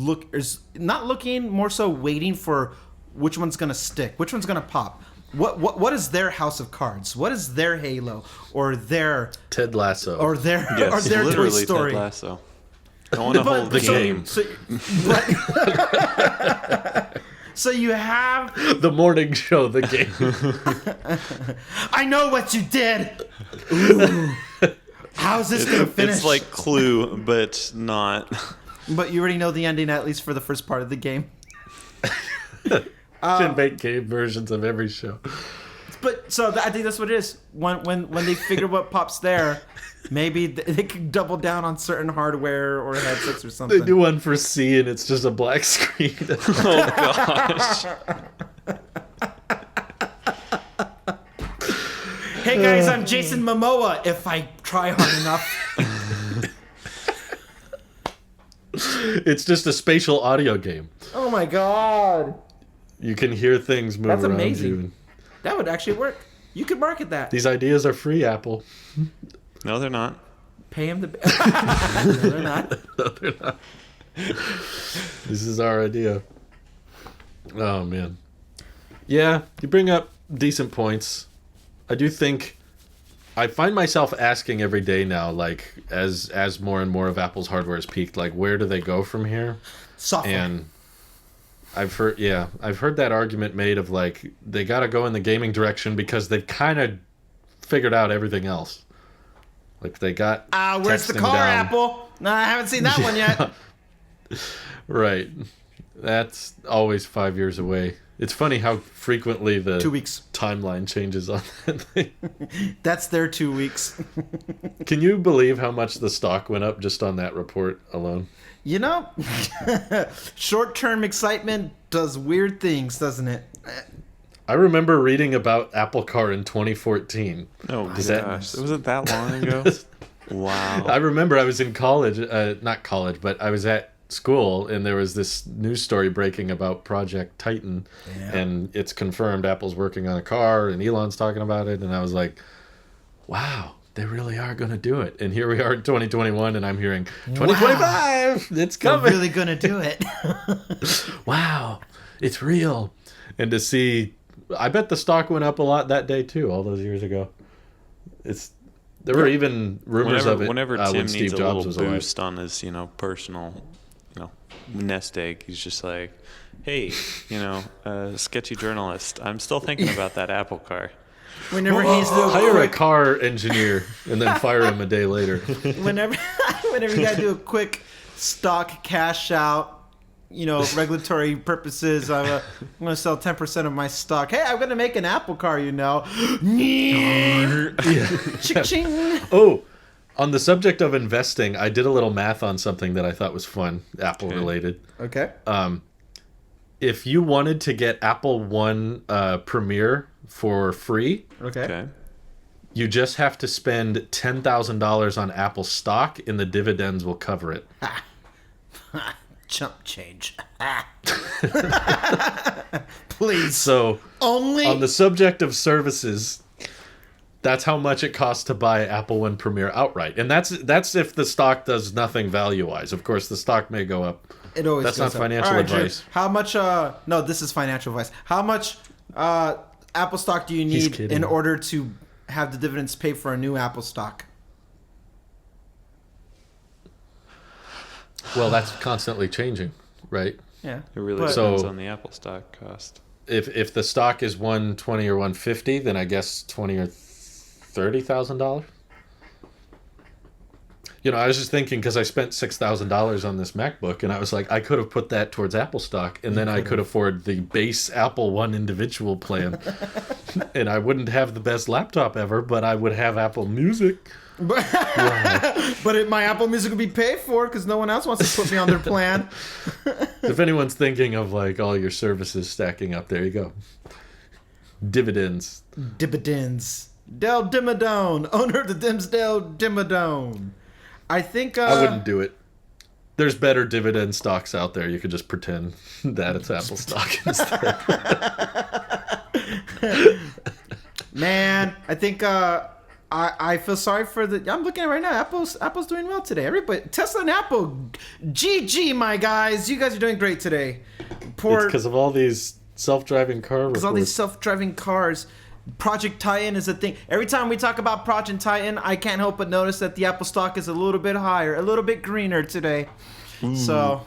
not looking, more so waiting for which one's gonna stick, which one's gonna pop. What is their House of Cards? What is their Halo or their Ted Lasso or their Yes, or their Toy literally Story? Ted Lasso. I want to hold the game. So you have the morning show, the game. I know what you did. Ooh. How's this gonna finish? It's like Clue, but not. But you already know the ending, at least for the first part of the game. Should make game versions of every show. But so I think that's what it is. When they figure what pops there, maybe they could double down on certain hardware or headsets or something. They do one for C and it's just a black screen. Oh gosh. Hey guys, I'm Jason Momoa. If I try hard enough. It's just a spatial audio game. Oh my god. You can hear things move That's around amazing. you. That would actually work. You could market that. These ideas are free, Apple. No, they're not. Pay him the. No, they're not. No, they're not. This is our idea. Oh, man. Yeah, you bring up decent points. I do think I find myself asking every day now, like, as more and more of Apple's hardware has peaked, like, where do they go from here? Software. And I've heard that argument made of, like, they got to go in the gaming direction because they've kind of figured out everything else. Like, they got where's the texting car, down. Apple? No, I haven't seen that one yet. Right. That's always 5 years away. It's funny how frequently the 2 weeks timeline changes on that thing. That's their 2 weeks. Can you believe how much the stock went up just on that report alone? You know, short-term excitement does weird things, doesn't it? I remember reading about Apple Car in 2014. Oh my Is that- gosh. Was it that long ago? Wow. I remember I was in college, not college, but I was at school, and there was this news story breaking about Project Titan, and it's confirmed Apple's working on a car, and Elon's talking about it, and I was like, wow, they really are going to do it. And here we are in 2021, and I'm hearing 2025, it's They're coming. really gonna do it. Wow, it's real. And to see, I bet the stock went up a lot that day too, all those years ago. There were even rumors of it Whenever Tim when needs Steve a Jobs little was alive. boost on his, personal, nest egg, he's just like, hey, sketchy journalist, I'm still thinking about that Apple car. Whenever he's Hire a car engineer and then fire him a day later. whenever you gotta do a quick stock cash out, regulatory purposes, I'm gonna sell 10% of my stock. Hey, I'm gonna make an Apple car, Ching. Oh, on the subject of investing, I did a little math on something that I thought was fun, Apple related. Okay. If you wanted to get Apple One Premiere for free, Okay. you just have to spend $10,000 on Apple stock, and the dividends will cover it. Chump change. Please. So, Only on the subject of services, that's how much it costs to buy Apple One Premiere outright, and that's if the stock does nothing value-wise. Of course, the stock may go up. it always That's goes not up. financial All right, Drew, advice. how much? No, this is financial advice. How much Apple stock do you He's need kidding. in order to have the dividends pay for a new Apple stock? Well, that's constantly changing, right? Yeah. It really But- depends So- on the Apple stock cost. If the stock is 120 or 150, then I guess $20,000 or $30,000. I was just thinking because I spent $6,000 on this MacBook, and I was like, I could have put that towards Apple stock, and then I could afford the base Apple One individual plan, and I wouldn't have the best laptop ever, but I would have Apple Music. But my Apple Music would be paid for because no one else wants to put me on their plan. If anyone's thinking of like all your services stacking up, there you go. Dividends. Dividends. Del Dimmadome, owner of the Dimsdale Dimmadome. I think I wouldn't do it. There's better dividend stocks out there. You could just pretend that it's Apple stock instead. Man, I think I feel sorry for the. I'm looking at it right now. Apple's doing well today. Everybody, Tesla and Apple, GG, my guys. You guys are doing great today. It's because of all these self-driving car reports. Because all these self-driving cars. Project Titan is a thing. Every time we talk about Project Titan, I can't help but notice that the Apple stock is a little bit higher, a little bit greener today. So,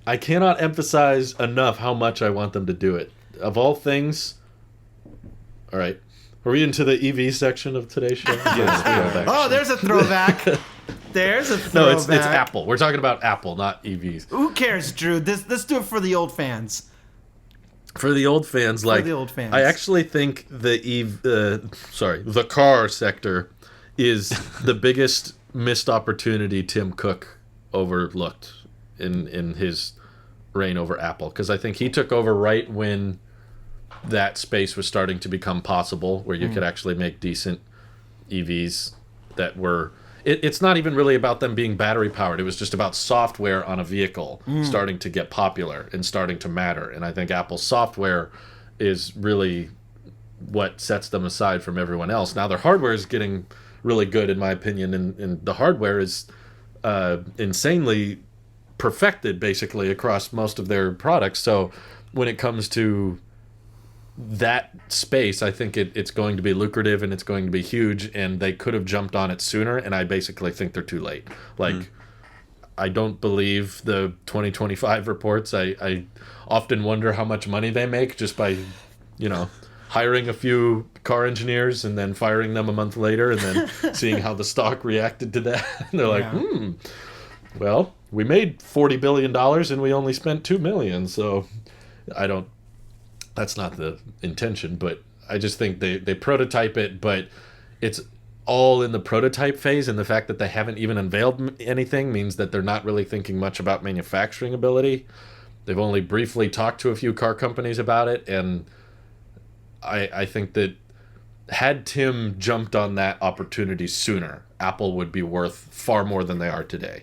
I cannot emphasize enough how much I want them to do it. Of all things, all right. Are we into the EV section of today's show? Yes, we are. Oh, there's a throwback. There's a throwback. No, it's Apple. We're talking about Apple, not EVs. Who cares, Drew? Let's do it for the old fans. For the old fans, I actually think the car sector is the biggest missed opportunity Tim Cook overlooked in his reign over Apple, because I think he took over right when that space was starting to become possible, where you could actually make decent EVs that were. It's not even really about them being battery powered. It was just about software on a vehicle starting to get popular and starting to matter. And I think Apple's software is really what sets them aside from everyone else. Now their hardware is getting really good, in my opinion, and the hardware is insanely perfected basically across most of their products. So when it comes to that space, I think it's going to be lucrative and it's going to be huge, and they could have jumped on it sooner, and I basically think they're too late. I don't believe the 2025 reports. I often wonder how much money they make just by, hiring a few car engineers and then firing them a month later and then seeing how the stock reacted to that. And they're like, well, we made $40 billion and we only spent $2 million, so that's not the intention, but I just think they prototype it, but it's all in the prototype phase, and the fact that they haven't even unveiled anything means that they're not really thinking much about manufacturing ability. They've only briefly talked to a few car companies about it, and I think that had Tim jumped on that opportunity sooner, Apple would be worth far more than they are today.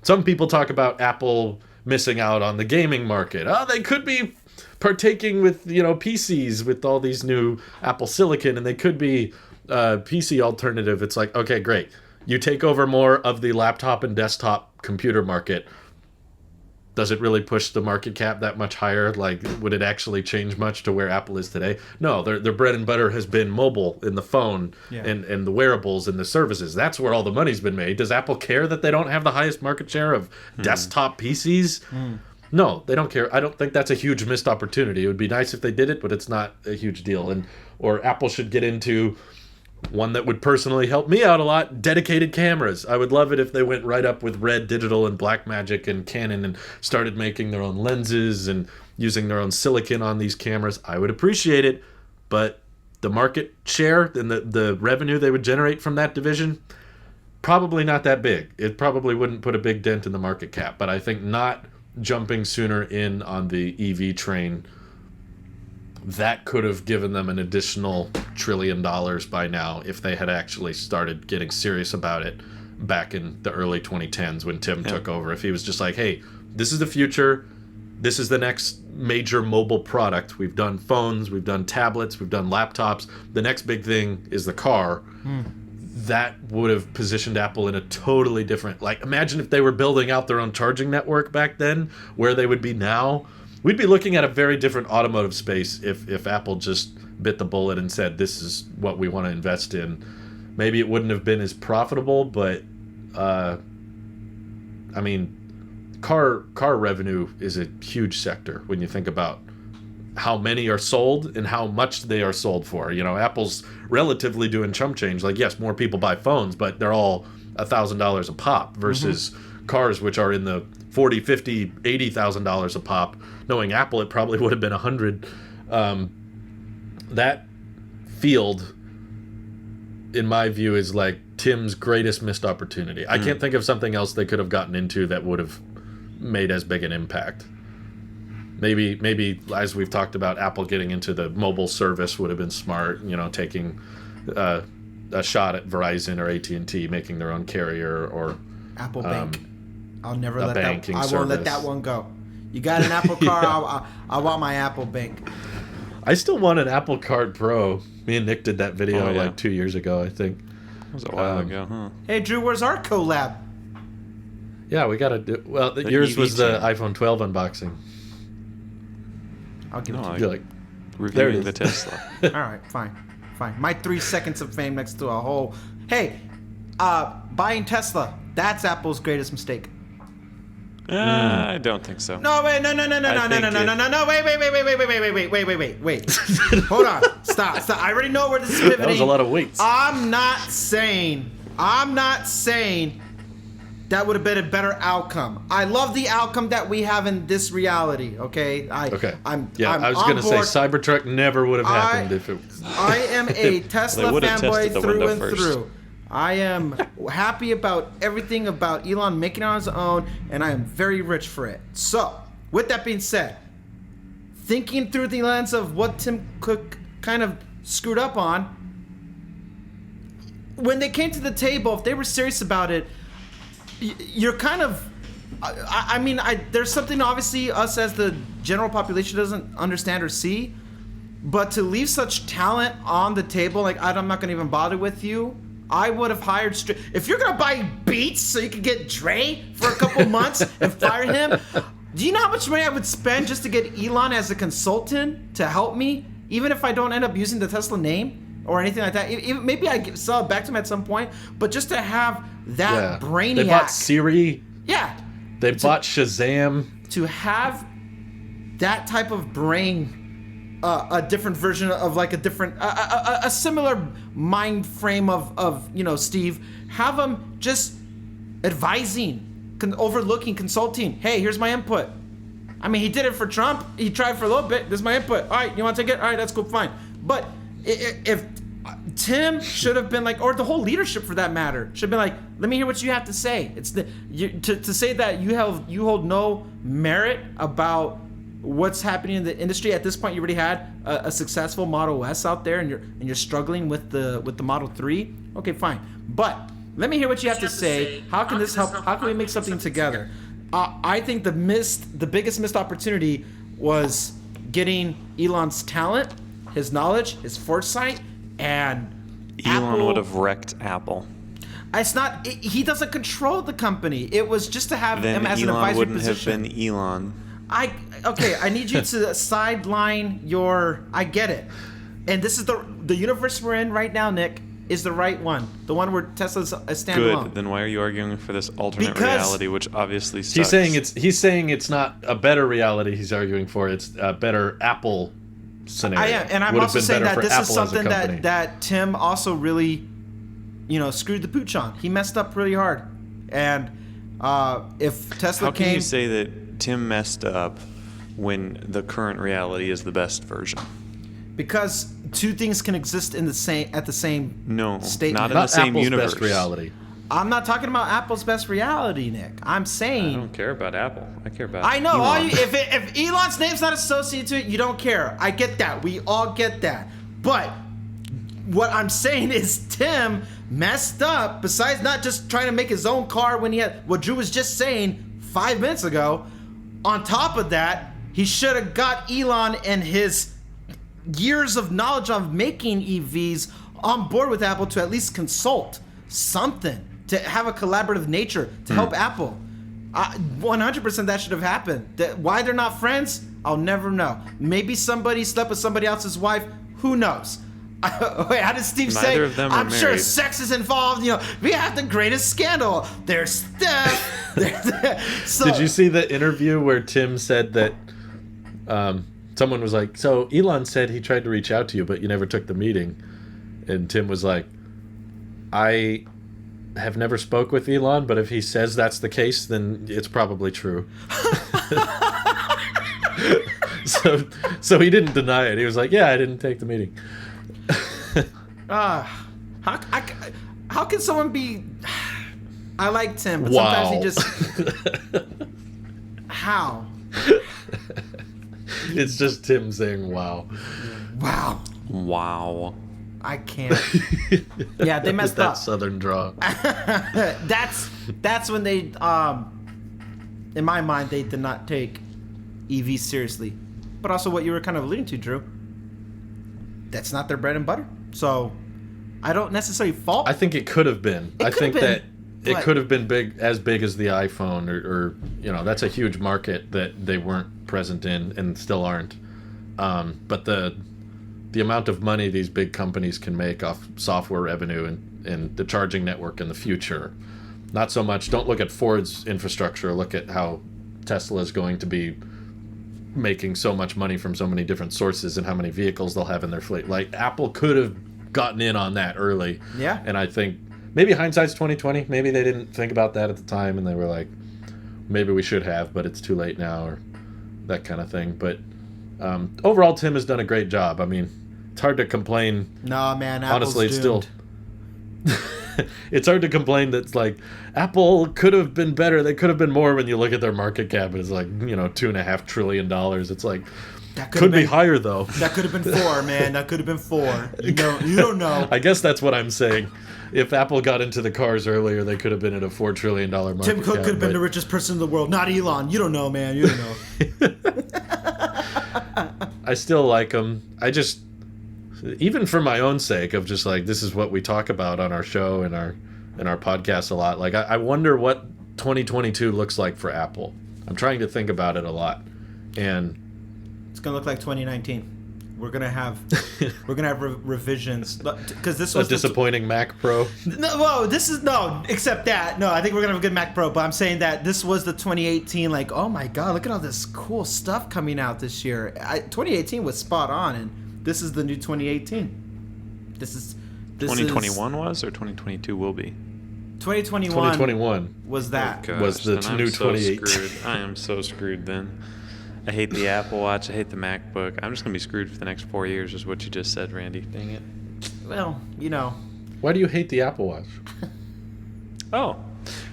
Some people talk about Apple missing out on the gaming market. Oh, they could be partaking with PCs with all these new Apple Silicon, and they could be PC alternative. It's like, okay, great, you take over more of the laptop and desktop computer market. Does it really push the market cap that much higher? Would it actually change much to where Apple is today? No, their bread and butter has been mobile in the phone and the wearables and the services. That's where all the money's been made. Does Apple care that they don't have the highest market share of desktop PCs? No, they don't care. I don't think that's a huge missed opportunity. It would be nice if they did it, but it's not a huge deal. Or Apple should get into one that would personally help me out a lot: dedicated cameras. I would love it if they went right up with Red Digital and Blackmagic and Canon and started making their own lenses and using their own silicon on these cameras. I would appreciate it, but the market share and the revenue they would generate from that division, probably not that big. It probably wouldn't put a big dent in the market cap, but I think not jumping sooner in on the EV train, that could have given them an additional $1 trillion by now if they had actually started getting serious about it back in the early 2010s when Tim took over. If he was just like, hey, this is the future, this is the next major mobile product. We've done phones, we've done tablets, we've done laptops. The next big thing is the car. That would have positioned Apple in a totally different... imagine if they were building out their own charging network back then, where they would be now. We'd be looking at a very different automotive space if Apple just bit the bullet and said, this is what we want to invest in. Maybe it wouldn't have been as profitable, but car revenue is a huge sector when you think about how many are sold and how much they are sold for. Apple's relatively doing chump change. Yes, more people buy phones, but they're all $1,000 a pop versus cars, which are in the $40,000, $50,000, $80,000 a pop. Knowing Apple, it probably would have been $100,000. That field, in my view, is Tim's greatest missed opportunity. I can't think of something else they could have gotten into that would have made as big an impact. Maybe as we've talked about, Apple getting into the mobile service would have been smart. Taking a shot at Verizon or AT&T making their own carrier, or Apple Bank. I'll never let that. I won't let that one go. You got an Apple car? I want my Apple Bank. I still want an Apple Card Pro. Me and Nick did that video like 2 years ago, I think. That was a while ago, huh? Hey, Drew, where's our collab? Yeah, we gotta do. Well, yours was the iPhone 12 unboxing. I'll give it to You're like, reviewing the Tesla. you. All right, fine. My 3 seconds of fame next to a whole. Hey, buying Tesla. That's Apple's greatest mistake. I don't think so. No, wait, no, wait. Hold on. Stop. I already know where this is pivoting. that was a lot of weights. I'm not saying that would have been a better outcome. I love the outcome that we have in this reality, okay? I was I'm going to say Cybertruck never would have happened if it... I am a Tesla fanboy through and through. I am happy about everything about Elon making it on his own, and I am very rich for it. So, with that being said, thinking through the lens of what Tim Cook kind of screwed up on, when they came to the table, if they were serious about it, you're kind of... I mean, there's something obviously us as the general population doesn't understand or see, but to leave such talent on the table, like, I'm not going to even bother with you, I would have hired... If you're going to buy Beats so you can get Dre for a couple months and fire him, do you know how much money I would spend just to get Elon as a consultant to help me, even if I don't end up using the Tesla name or anything like that? Maybe I sell it back to him at some point, but just to have that brainiac... They bought Siri. Yeah. They bought Shazam. To have that type of brain... a different version of like a similar mind frame of Steve, have him just advising, overlooking, consulting. Hey, here's my input. I mean, he did it for Trump. He tried for a little bit. This is my input. All right, you want to take it? All right, that's cool, fine. But if Tim should have been like, or the whole leadership for that matter, should have been like, let me hear what you have to say. It's to say that you hold no merit about what's happening in the industry. At this point, you already had a successful Model S out there, and you're struggling with the Model 3. Okay, fine. But let me hear what you have to say. How can this help? How can we make something together? I think the biggest missed opportunity was getting Elon's talent, his knowledge, his foresight, and Elon would have wrecked Apple. It's not. He doesn't control the company. It was just to have him as an advisory position. Then Elon wouldn't have been Elon. I need you to sideline your... I get it. And this is the universe we're in right now, Nick, is the right one. The one where Tesla's a standalone. Good. Then why are you arguing for this alternate reality, which obviously sucks? He's saying it's not a better reality he's arguing for. It's a better Apple scenario. I am. And I'm also saying that this is something that Tim also really, screwed the pooch on. He messed up really hard. And if Tesla How can you say that Tim messed up when the current reality is the best version? Because two things can exist at the same statement. Not in the same Apple's universe. Best reality. I'm not talking about Apple's best reality, Nick. I'm saying... I don't care about Apple. I care about I know. Elon. If Elon's name's not associated to it, you don't care. I get that. We all get that. But what I'm saying is Tim messed up, besides not just trying to make his own car when he had... What Drew was just saying 5 minutes ago. On top of that, he should have got Elon and his years of knowledge of making EVs on board with Apple to at least consult something, to have a collaborative nature to help Apple. 100% that should have happened. Why they're not friends, I'll never know. Maybe somebody slept with somebody else's wife. Who knows? Wait, how did Steve say? Neither of them are I'm sure married. sex is involved. We have the greatest scandal. There's Steph. Did you see the interview where Tim said that someone was like, so Elon said he tried to reach out to you, but you never took the meeting? And Tim was like, I have never spoke with Elon, but if he says that's the case, then it's probably true. So he didn't deny it. He was like, yeah, I didn't take the meeting. How can someone be... I like Tim, but sometimes he just... How? It's just Tim saying wow. Wow. I can't. Yeah, they messed that up. Southern draw. That's when they, in my mind, they did not take EVs seriously. But also what you were kind of alluding to, Drew. that's not their bread and butter. So I don't necessarily fault. I think it could have been. I think that it could have been big as the iPhone, or that's a huge market that they weren't present in and still aren't. But the amount of money these big companies can make off software revenue and the charging network in the future, not so much. Don't look at Ford's infrastructure. Look at how Tesla is going to be making so much money from so many different sources and how many vehicles they'll have in their fleet. Like, Apple could have gotten in on that early. Yeah. And I think maybe hindsight's 2020. Maybe they didn't think about that at the time and they were like, maybe we should have, but it's too late now, or that kind of thing. But overall, Tim has done a great job. I mean, it's hard to complain. No, man, Apple's honestly, it's doomed. still it's hard to complain that's like Apple could have been better. They could have been more when you look at their market cap. It's like, $2.5 trillion. It's like, That could be higher though. That could have been 4, man. That could have been 4. You don't know. I guess that's what I'm saying. If Apple got into the cars earlier, they could have been at a $4 trillion market Tim Cook cap, could have been the richest person in the world, not Elon. You don't know, man. You don't know. I still like them. I just, even for my own sake of just like, this is what we talk about on our show and our podcast a lot. Like, I wonder what 2022 looks like for Apple. I'm trying to think about it a lot, and it's gonna look like 2019. We're gonna have revisions because this a was disappointing Mac Pro. Except that. No, I think we're gonna have a good Mac Pro. But I'm saying that this was the 2018. Like, oh my God, look at all this cool stuff coming out this year. 2018 was spot on, and this is the new 2018. This 2021 was, or 2022 will be. 2021 was that. Oh, gosh, was the new 2018. I am so screwed then. I hate the Apple Watch. I hate the MacBook. I'm just going to be screwed for the next 4 years, is what you just said, Randy. Dang it. Well, Why do you hate the Apple Watch? Oh,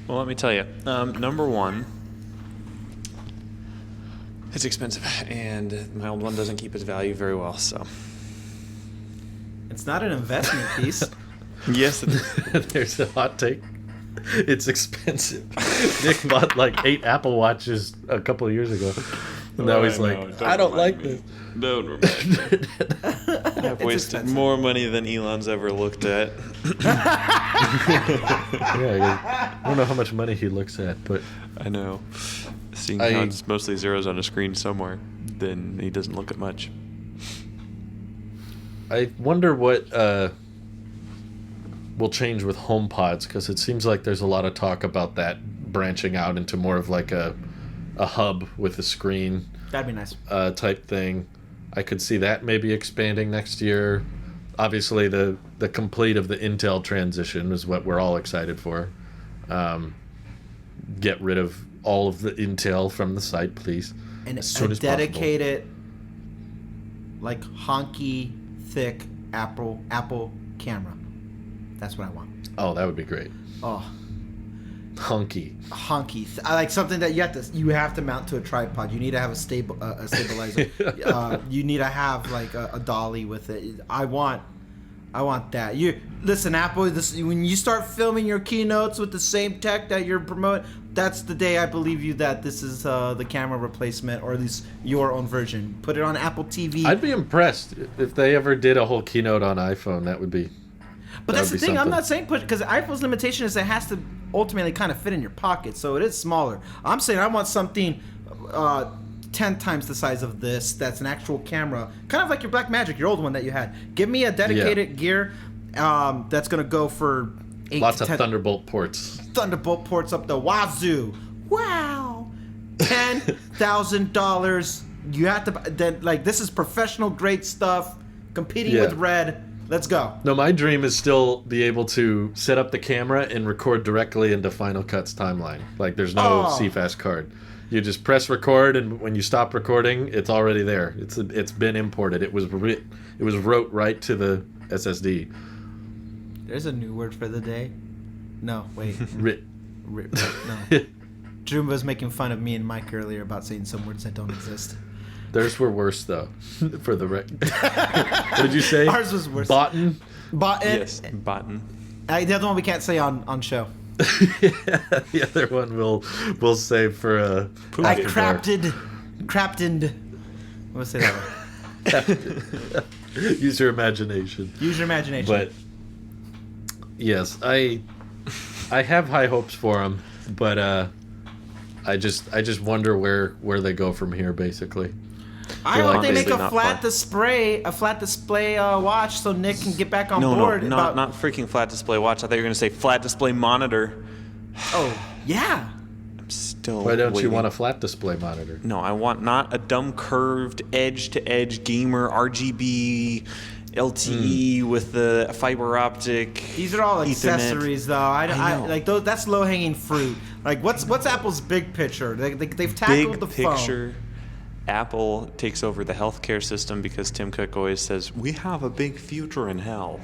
well, let me tell you. Number one, it's expensive, and my old one doesn't keep its value very well, so. It's not an investment piece. Yes, it is. There's a hot take. It's expensive. Nick bought like 8 Apple Watches a couple of years ago. And now he's like, I don't like this. Don't remind me. I've wasted expensive. more money than Elon's ever looked at. Yeah, I don't know how much money he looks at, but I know. Seeing how it's mostly zeros on a screen somewhere, then he doesn't look at much. I wonder what will change with HomePods, because it seems like there's a lot of talk about that branching out into more of like a hub with a screen. That'd be nice. Type thing. I could see that maybe expanding next year. Obviously, the complete of the Intel transition is what we're all excited for. Get rid of all of the Intel from the site, please. And as soon a as dedicated, like honky, thick Apple camera. That's what I want. Oh, that would be great. Oh, Honky. I like something that you have to mount to a tripod. You need to have a stabilizer. You need to have like a dolly with it. I want that. You listen, Apple. When you start filming your keynotes with the same tech that you're promoting, that's the day I believe you that this is the camera replacement, or at least your own version. Put it on Apple TV. I'd be impressed if they ever did a whole keynote on iPhone. That would be. But that's the thing. I'm not saying push, because iPhone's limitation is it has to ultimately kind of fit in your pocket, so it is smaller. I'm saying I want something 10 times the size of this. That's an actual camera, kind of like your Blackmagic, your old one that you had. Give me a dedicated gear that's gonna go for 8 lots to of 10 Thunderbolt ports. Thunderbolt ports up the wazoo. Wow, $10,000. You have to then like this is professional grade stuff, competing with Red. Let's go. No, my dream is still be able to set up the camera and record directly into Final Cut's timeline. Like, there's no CFast card. You just press record, and when you stop recording, it's already there. It's been imported. It was wrote right to the SSD. There's a new word for the day. No, wait. Writ. No. Drew was making fun of me and Mike earlier about saying some words that don't exist. Theirs were worse, though, for the record. What did you say? Ours was worse. Botten? Yes, Botten. The other one we can't say on show. The other one we'll save for a... I crapted. Let's say that one. Use your imagination. Use your imagination. But yes, I have high hopes for them, but I just wonder where they go from here. Basically, I hope they make obviously a not flat fun. display watch so Nick can get back on No, board. not freaking flat display watch. I thought you were gonna say flat display monitor. Oh, yeah. I'm still. why don't you waiting. want a flat display monitor? No, I want not a dumb curved edge-to-edge gamer RGB LTE with the fiber optic. These are all Ethernet. accessories, though. I know. like those. That's low hanging fruit. Like, what's Apple's big picture? They've tackled Big the phone. picture. Apple takes over the healthcare system because Tim Cook always says we have a big future in health.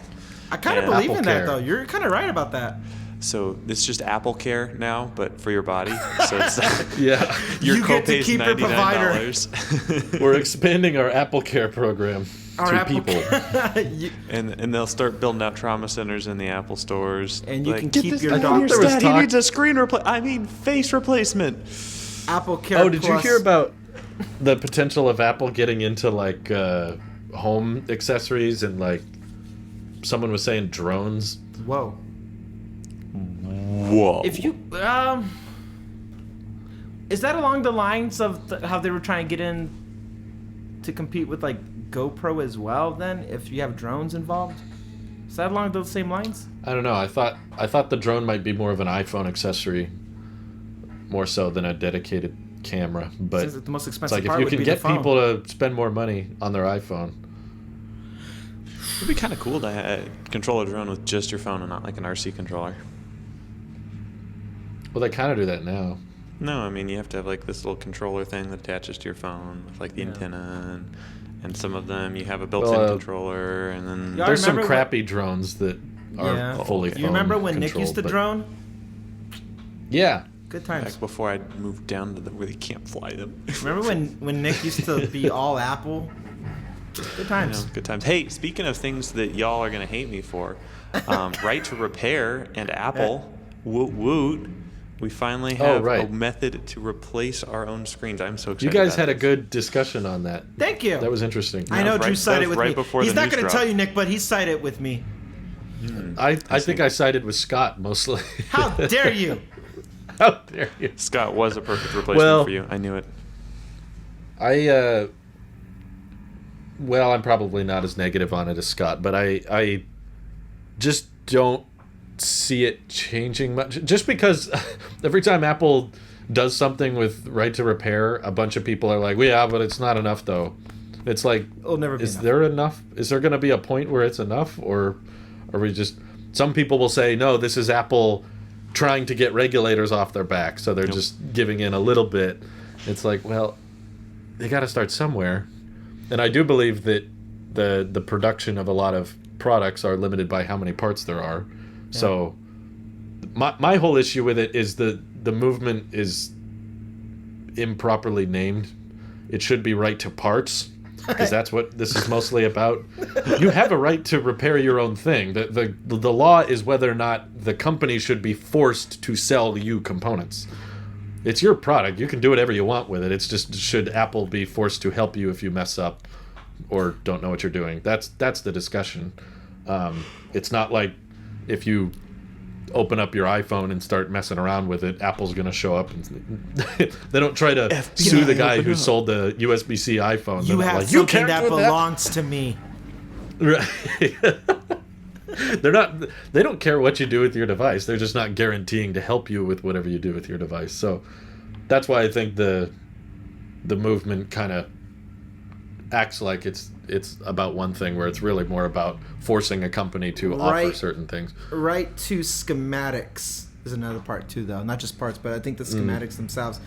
I kind of And believe in Apple that, Care. though. You're kind of right about that. So it's just Apple Care now, but for your body. So it's Yeah, your You get to copay's keep your provider. $99. we're expanding our Apple Care program Our to Apple people. And they'll start building out trauma centers in the Apple stores. And you can "Get keep this your guy doctor- your There was stat. talk- He needs a screen face replacement. Apple Care. Oh, did you Plus. hear about the potential of Apple getting into like home accessories and like someone was saying drones? Whoa. Whoa. If you is that along the lines of how they were trying to get in to compete with like GoPro as well? Then, if you have drones involved, is that along those same lines? I don't know. I thought the drone might be more of an iPhone accessory, more so than a dedicated camera. But Since the most it's expensive like if part you would can be get the phone. people to spend more money on their iPhone. It'd be kind of cool to control a drone with just your phone and not like an RC controller. Well, they kind of do that now. No, I mean you have to have like this little controller thing that attaches to your phone with like the antenna, and some of them you have a built-in Well, controller, and then Yeah, I There's some remember crappy drones that are Yeah. fully You phone remember when Nick used to controlled, but- drone? Yeah. Good back times. before I moved down to where they can't fly them. Remember when Nick used to be all Apple? Good You times. know, good times. Hey, speaking of things that y'all are gonna hate me for, Right to Repair and Apple, woot woot. We finally have right. a method to replace our own screens. I'm so You excited. guys about had a this. good discussion on that. Thank you. That was interesting. I know That was Drew right- sided that was with right me. before He's the not news going to dropped. tell you, Nick, but he sided with me. I think I sided with Scott mostly. How dare you? How dare you? Scott was a perfect replacement Well- for you. I knew it. Well, I'm probably not as negative on it as Scott, but I just don't see it changing much. Just because every time Apple does something with Right to Repair, a bunch of people are like, well, yeah, but it's not enough though. It's like, It'll never be is enough. there enough? Is there going to be a point where it's enough, or are we just? Some people will say, no, this is Apple trying to get regulators off their back, so they're just giving in a little bit. It's like, well, they got to start somewhere, and I do believe that the production of a lot of products are limited by how many parts there are. So my whole issue with it is the movement is improperly named. It should be right to parts, because that's what this is mostly about. You have a right to repair your own thing. The law is whether or not the company should be forced to sell you components. It's your product. You can do whatever you want with it. It's just, should Apple be forced to help you if you mess up or don't know what you're doing? That's the discussion. It's not like if you open up your iPhone and start messing around with it, Apple's going to show up and they don't try to sue the guy who sold the USB-C iPhone. You They're not have like, something can't that do belongs to me. Right. They don't care what you do with your device. They're just not guaranteeing to help you with whatever you do with your device. So that's why I think the movement kind of acts like it's about one thing, where it's really more about forcing a company to offer Right. certain things. Right to schematics is another part too, though. Not just parts, but I think the schematics themselves.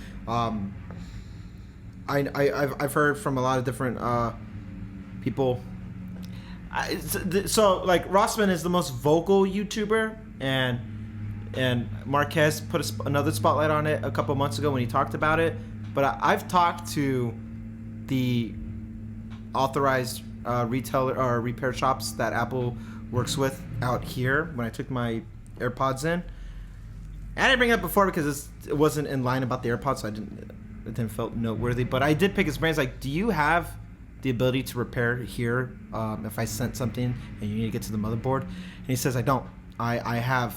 I've heard from a lot of different people. So like Rossman is the most vocal YouTuber, and Marquez put another spotlight on it a couple months ago when he talked about it. But I've talked to the authorized retailer or repair shops that Apple works with out here when I took my AirPods in. I didn't bring it up before because it wasn't in line about the AirPods, so it didn't feel noteworthy. But I did pick his brains. Like, do you have the ability to repair here if I sent something and you need to get to the motherboard? And he says, I don't. I have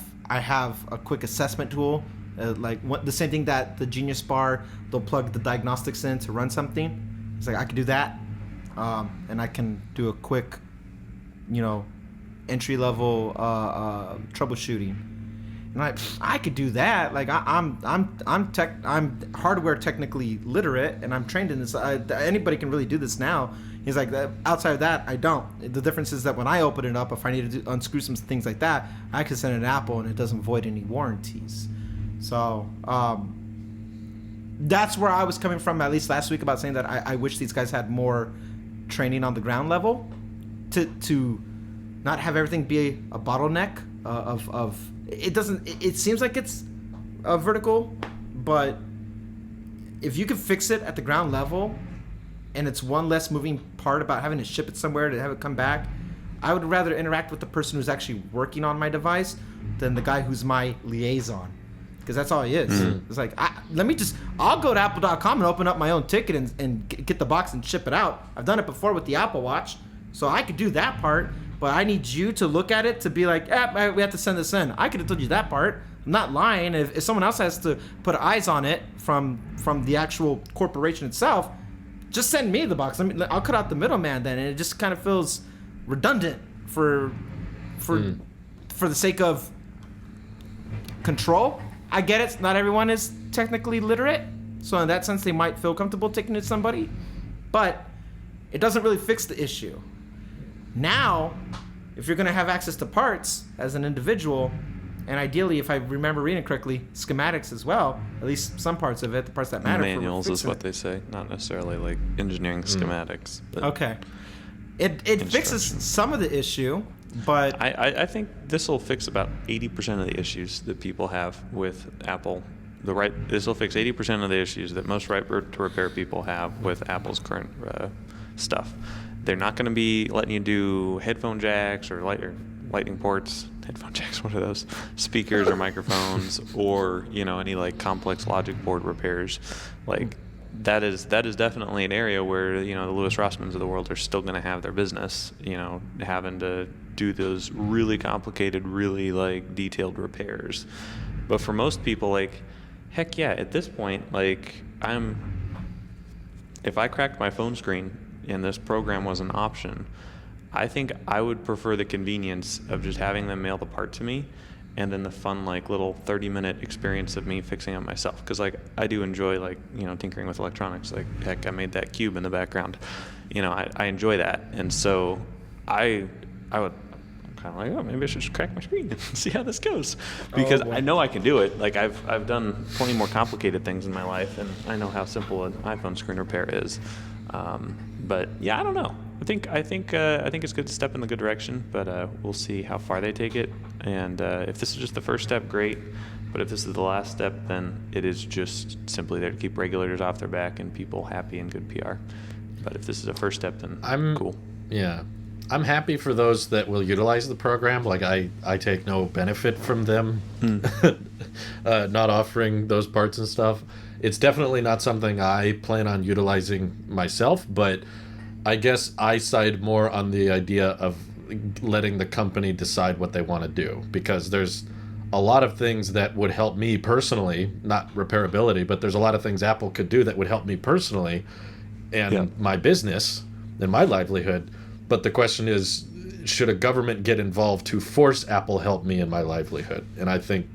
a quick assessment tool, the same thing that the Genius Bar, they'll plug the diagnostics in to run something. He's like, I can do that, and I can do a quick, entry level troubleshooting. And I could do that. Like I'm hardware technically literate, and I'm trained in this. Anybody can really do this now. He's like, outside of that, I don't. The difference is that when I open it up, if I need to unscrew some things like that, I can send it to Apple, and it doesn't void any warranties. So that's where I was coming from, at least last week, about saying that I wish these guys had more training on the ground level to not have everything be a bottleneck of it doesn't. It seems like it's a vertical, but if you can fix it at the ground level, and it's one less moving part about having to ship it somewhere to have it come back, I would rather interact with the person who's actually working on my device than the guy who's my liaison, because that's all he is. Mm-hmm. It's like, I'll go to apple.com and open up my own ticket and get the box and ship it out. I've done it before with the Apple Watch, so I could do that part, but I need you to look at it to be like, we have to send this in. I could have told you that part. I'm not lying. If someone else has to put eyes on it from the actual corporation itself, just send me the box. I'll cut out the middleman then, and it just kind of feels redundant for the sake of control. I get it. Not everyone is technically literate, so in that sense, they might feel comfortable taking it to somebody, but it doesn't really fix the issue. Now, if you're going to have access to parts as an individual, and ideally, if I remember reading correctly, schematics as well, at least some parts of it, the parts that matter. Manuals is what they say, not necessarily like engineering schematics. But okay. It fixes some of the issue, but I think this will fix about 80% of the issues that people have with Apple. This will fix 80% of the issues that most right to repair people have with Apple's current stuff. They're not going to be letting you do headphone jacks or lightning ports. Headphone jacks, what are those? Speakers or microphones, or any like complex logic board repairs. Like that is definitely an area where the Louis Rossmans of the world are still going to have their business. Having to do those really complicated, really like detailed repairs. But for most people, like, heck yeah, at this point, like if I cracked my phone screen and this program was an option, I think I would prefer the convenience of just having them mail the part to me, and then the fun like little 30-minute experience of me fixing it myself. Because like I do enjoy like tinkering with electronics. Like heck, I made that cube in the background. I enjoy that, and so I'm kind of like, oh, maybe I should just crack my screen and see how this goes, because I know I can do it. Like I've done plenty more complicated things in my life, and I know how simple an iPhone screen repair is. But yeah, I don't know. I think it's a good step in the good direction, but we'll see how far they take it. And if this is just the first step, great. But if this is the last step, then it is just simply there to keep regulators off their back and people happy and good PR. But if this is a first step, then cool. Yeah. I'm happy for those that will utilize the program. Like I take no benefit from them not offering those parts and stuff. It's definitely not something I plan on utilizing myself, but I guess I side more on the idea of letting the company decide what they want to do, because there's a lot of things that would help me personally, not repairability, but there's a lot of things Apple could do that would help me personally and my business and my livelihood. But the question is, should a government get involved to force Apple help me in my livelihood? And I think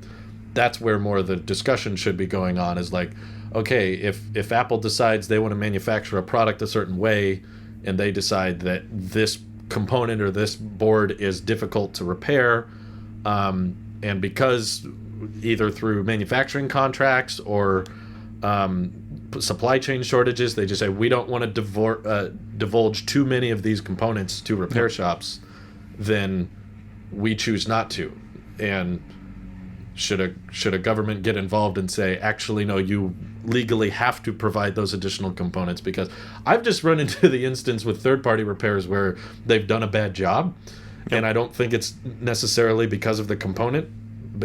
that's where more of the discussion should be going on, is like, okay, if Apple decides they want to manufacture a product a certain way, and they decide that this component or this board is difficult to repair, and because either through manufacturing contracts or supply chain shortages, they just say, we don't want to divulge too many of these components to repair shops, then we choose not to. And should a government get involved and say, actually, no, you legally have to provide those additional components? Because I've just run into the instance with third-party repairs where they've done a bad job, and I don't think it's necessarily because of the component,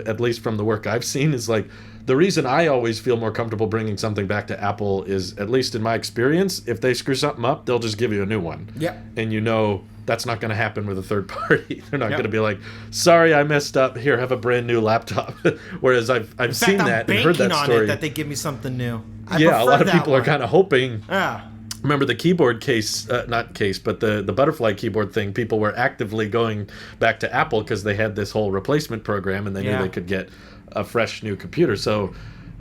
at least from the work I've seen, is like the reason I always feel more comfortable bringing something back to Apple is, at least in my experience, if they screw something up, they'll just give you a new one. Yep. And you know that's not going to happen with a third party. They're not Yep. going to be like, sorry, I messed up. Here, have a brand new laptop. Whereas I've seen that and heard that on story. it that they give me something new. Yeah, a lot of people are kind of hoping. Yeah. Remember the keyboard case, not case, but the butterfly keyboard thing, people were actively going back to Apple because they had this whole replacement program and they knew they could get a fresh new computer. So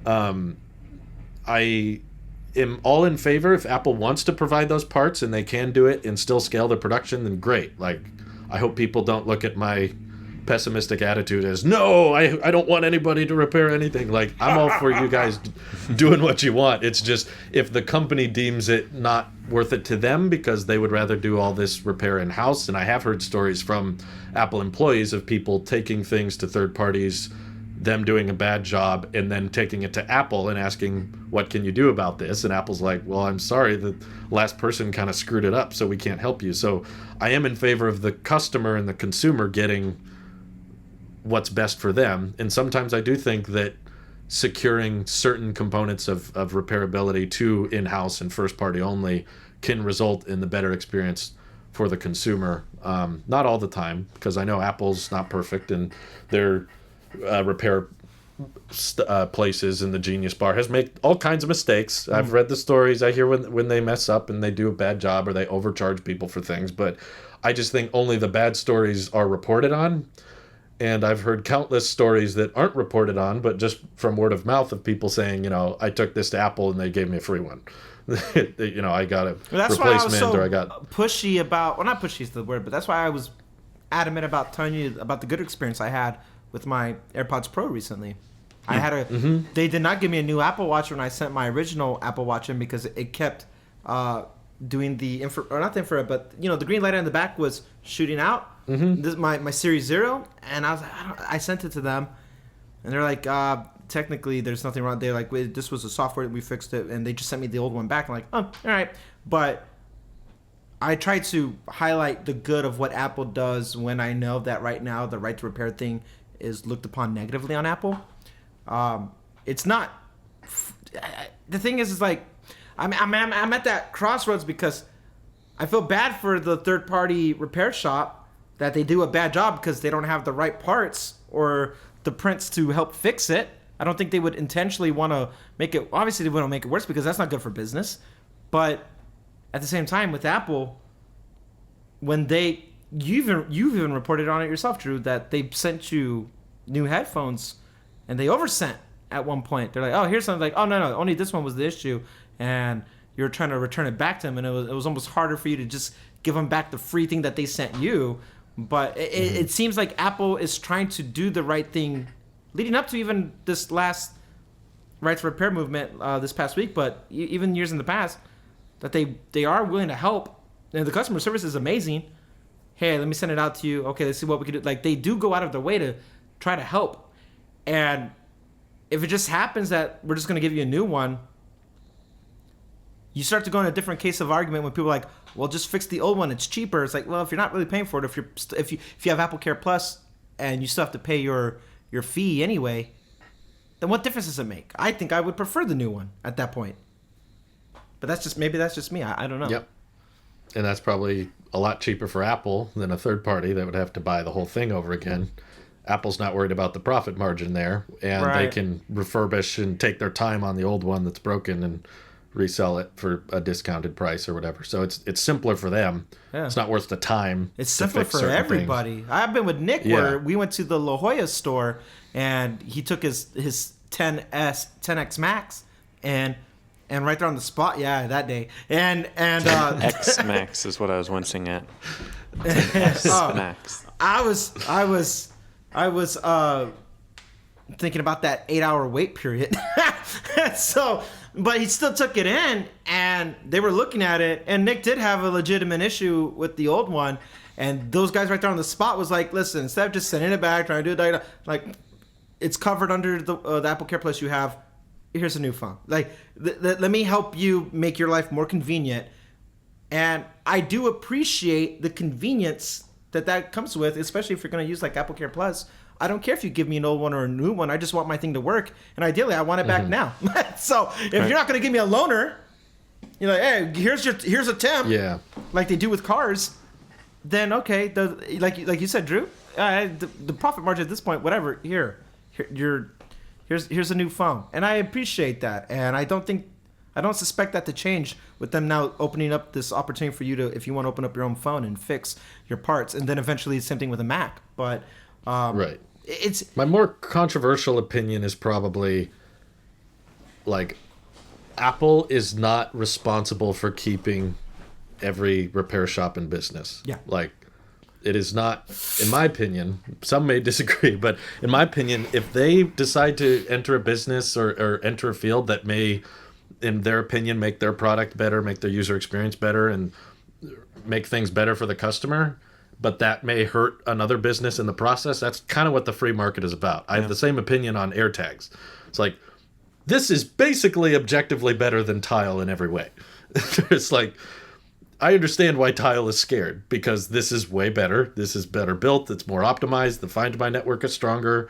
I am all in favor. If Apple wants to provide those parts and they can do it and still scale their production, then great. Like, I hope people don't look at my pessimistic attitude as, no, I don't want anybody to repair anything. Like, I'm all for you guys doing what you want. It's just, if the company deems it not worth it to them because they would rather do all this repair in-house, and I have heard stories from Apple employees of people taking things to third parties, them doing a bad job, and then taking it to Apple and asking, what can you do about this? And Apple's like, well, I'm sorry, the last person kind of screwed it up, so we can't help you. So I am in favor of the customer and the consumer getting what's best for them. And sometimes I do think that securing certain components of repairability to in-house and first party only can result in the better experience for the consumer. Not all the time, because I know Apple's not perfect, and their repair places in the Genius Bar has made all kinds of mistakes. I've read the stories. I hear when they mess up and they do a bad job or they overcharge people for things. But I just think only the bad stories are reported on. And I've heard countless stories that aren't reported on, but just from word of mouth of people saying, you know, I took this to Apple and they gave me a free one. You know, I got a That's why I was replacement, so or I got pushy about, well, not pushy is the word, but that's why I was adamant about telling you about the good experience I had with my AirPods Pro recently. I had they did not give me a new Apple Watch when I sent my original Apple Watch in, because it kept doing the not the infrared, but you know, the green light on the back was shooting out. This my Series 0, and I was like, I sent it to them, and they're like, technically there's nothing wrong. They're like, wait, this was a software, we fixed it, and they just sent me the old one back. I'm like, oh, all right. But I try to highlight the good of what Apple does when I know that right now the right to repair thing is looked upon negatively on Apple. It's not. The thing is like, I'm at that crossroads because I feel bad for the third party repair shop that they do a bad job because they don't have the right parts or the prints to help fix it. I don't think they would intentionally want to make it. Obviously, they wouldn't make it worse because that's not good for business. But at the same time, with Apple, when you've even reported on it yourself, Drew, that they sent you new headphones and they oversent at one point. They're like, oh, here's something, like, oh no, only this one was the issue, and you're trying to return it back to them, and it was almost harder for you to just give them back the free thing that they sent you. But it seems like Apple is trying to do the right thing leading up to even this last right to repair movement this past week, but even years in the past, that they are willing to help. And the customer service is amazing. Hey, let me send it out to you. Okay, let's see what we can do. Like, they do go out of their way to try to help. And if it just happens that we're just going to give you a new one, you start to go in a different case of argument when people are like, well, just fix the old one, it's cheaper. It's like, well, if you're not really paying for it, if you have Apple Care Plus and you still have to pay your fee anyway, then what difference does it make? I think I would prefer the new one at that point. But that's just me. I don't know. Yep. And that's probably a lot cheaper for Apple than a third party that would have to buy the whole thing over again. Apple's not worried about the profit margin there, and They can refurbish and take their time on the old one that's broken and resell it for a discounted price or whatever. So it's simpler for them. Yeah. It's not worth the time. It's simpler for everybody. Things. I've been with Nick where we went to the La Jolla store and he took his 10X Max and right there on the spot, that day. And X Max is what I was wincing at. X Max. I was thinking about that 8-hour wait period. So, but he still took it in, and they were looking at it, and Nick did have a legitimate issue with the old one, and those guys right there on the spot was like, listen, instead of just sending it back, trying to do it, like, it's covered under the Apple Care Plus you have, here's a new phone. Like, let me help you make your life more convenient. And I do appreciate the convenience that comes with, especially if you're going to use like Apple Care Plus. I don't care if you give me an old one or a new one. I just want my thing to work, and ideally, I want it back now. So if you're not going to give me a loaner, you're like, hey, here's a temp, like they do with cars. Then okay, like you said, Drew, the profit margin at this point, whatever. Here's a new phone, and I appreciate that, and I don't suspect that to change with them now opening up this opportunity for you to, if you want to open up your own phone and fix your parts, and then eventually the same thing with a Mac. But right. It's my more controversial opinion is probably like Apple is not responsible for keeping every repair shop in business. Yeah. Like it is not, in my opinion, some may disagree, but in my opinion, if they decide to enter a business or enter a field that may, in their opinion, make their product better, make their user experience better, and make things better for the customer, but that may hurt another business in the process. That's kind of what the free market is about. I have the same opinion on AirTags. It's like, this is basically objectively better than Tile in every way. It's like, I understand why Tile is scared, because this is way better. This is better built. It's more optimized. The Find My network is stronger.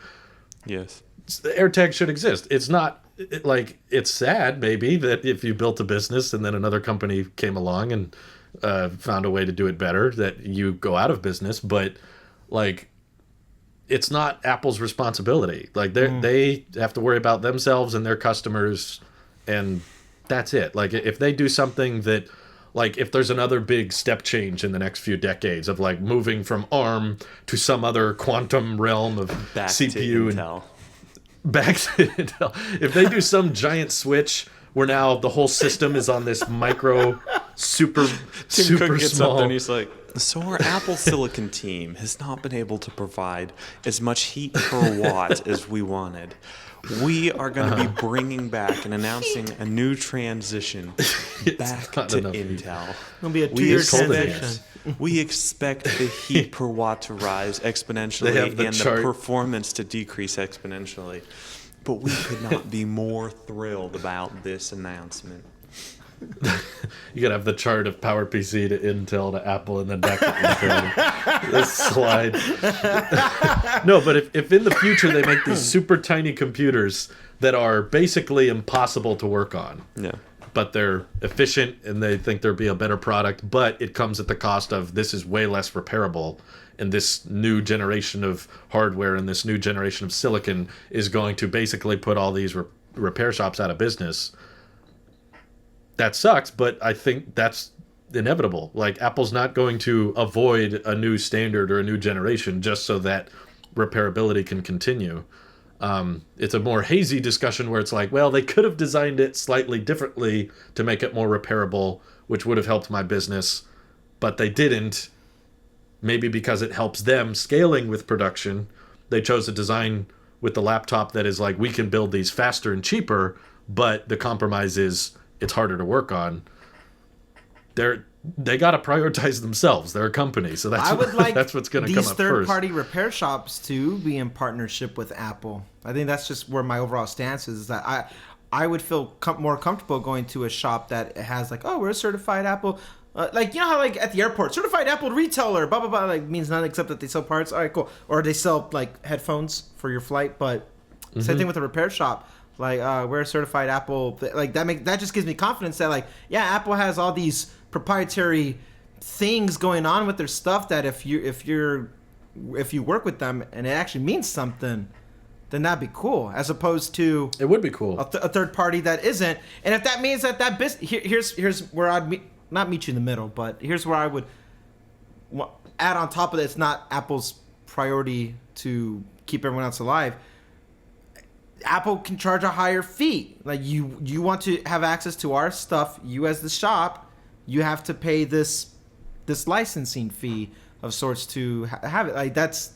Yes. The AirTag should exist. It's not it's sad maybe that if you built a business and then another company came along and found a way to do it better, that you go out of business, but like it's not Apple's responsibility. Like they have to worry about themselves and their customers, and that's it. Like if they do something that, like if there's another big step change in the next few decades of like moving from ARM to some other quantum realm of back CPU to Intel. Back to Intel. If they do some giant switch where now the whole system is on this micro super Gets small. up there and he's like, so our Apple Silicon team has not been able to provide as much heat per watt as we wanted. We are going to be bringing back and announcing a new transition back to Intel. It's going to be a 2-year transition. We expect the heat per watt to rise exponentially and the performance to decrease exponentially. But we could not be more thrilled about this announcement. You gotta have the chart of PowerPC to Intel to Apple and then back to Intel. This slide. No, but if in the future they make these super tiny computers that are basically impossible to work on, but they're efficient and they think there'll be a better product, but it comes at the cost of this is way less repairable, and this new generation of hardware and this new generation of silicon is going to basically put all these repair shops out of business. That sucks, but I think that's inevitable. Like, Apple's not going to avoid a new standard or a new generation just so that repairability can continue. It's a more hazy discussion where it's like, well, they could have designed it slightly differently to make it more repairable, which would have helped my business, but they didn't. Maybe because it helps them scaling with production. They chose a design with the laptop that is like, we can build these faster and cheaper, but the compromise is it's harder to work on. They got to prioritize themselves. They're a company, so that's that's what's going to come up first. These third-party repair shops to be in partnership with Apple. I think that's just where my overall stance is that I would feel more comfortable going to a shop that has like, oh, we're a certified Apple. Like, you know how like at the airport, certified Apple retailer, blah blah blah, like means nothing except that they sell parts. All right, cool. Or they sell like headphones for your flight, but same thing with a repair shop. Like, we're a certified Apple. Like that just gives me confidence that like, yeah, Apple has all these proprietary things going on with their stuff that if you work with them and it actually means something, then that'd be cool. As opposed to it would be cool a third party that isn't. And if that means that business, here's where I'd not meet you in the middle, but here's where I would add on top of it. It's not Apple's priority to keep everyone else alive. Apple can charge a higher fee. Like you want to have access to our stuff, you as the shop, you have to pay this licensing fee of sorts to have it. Like that's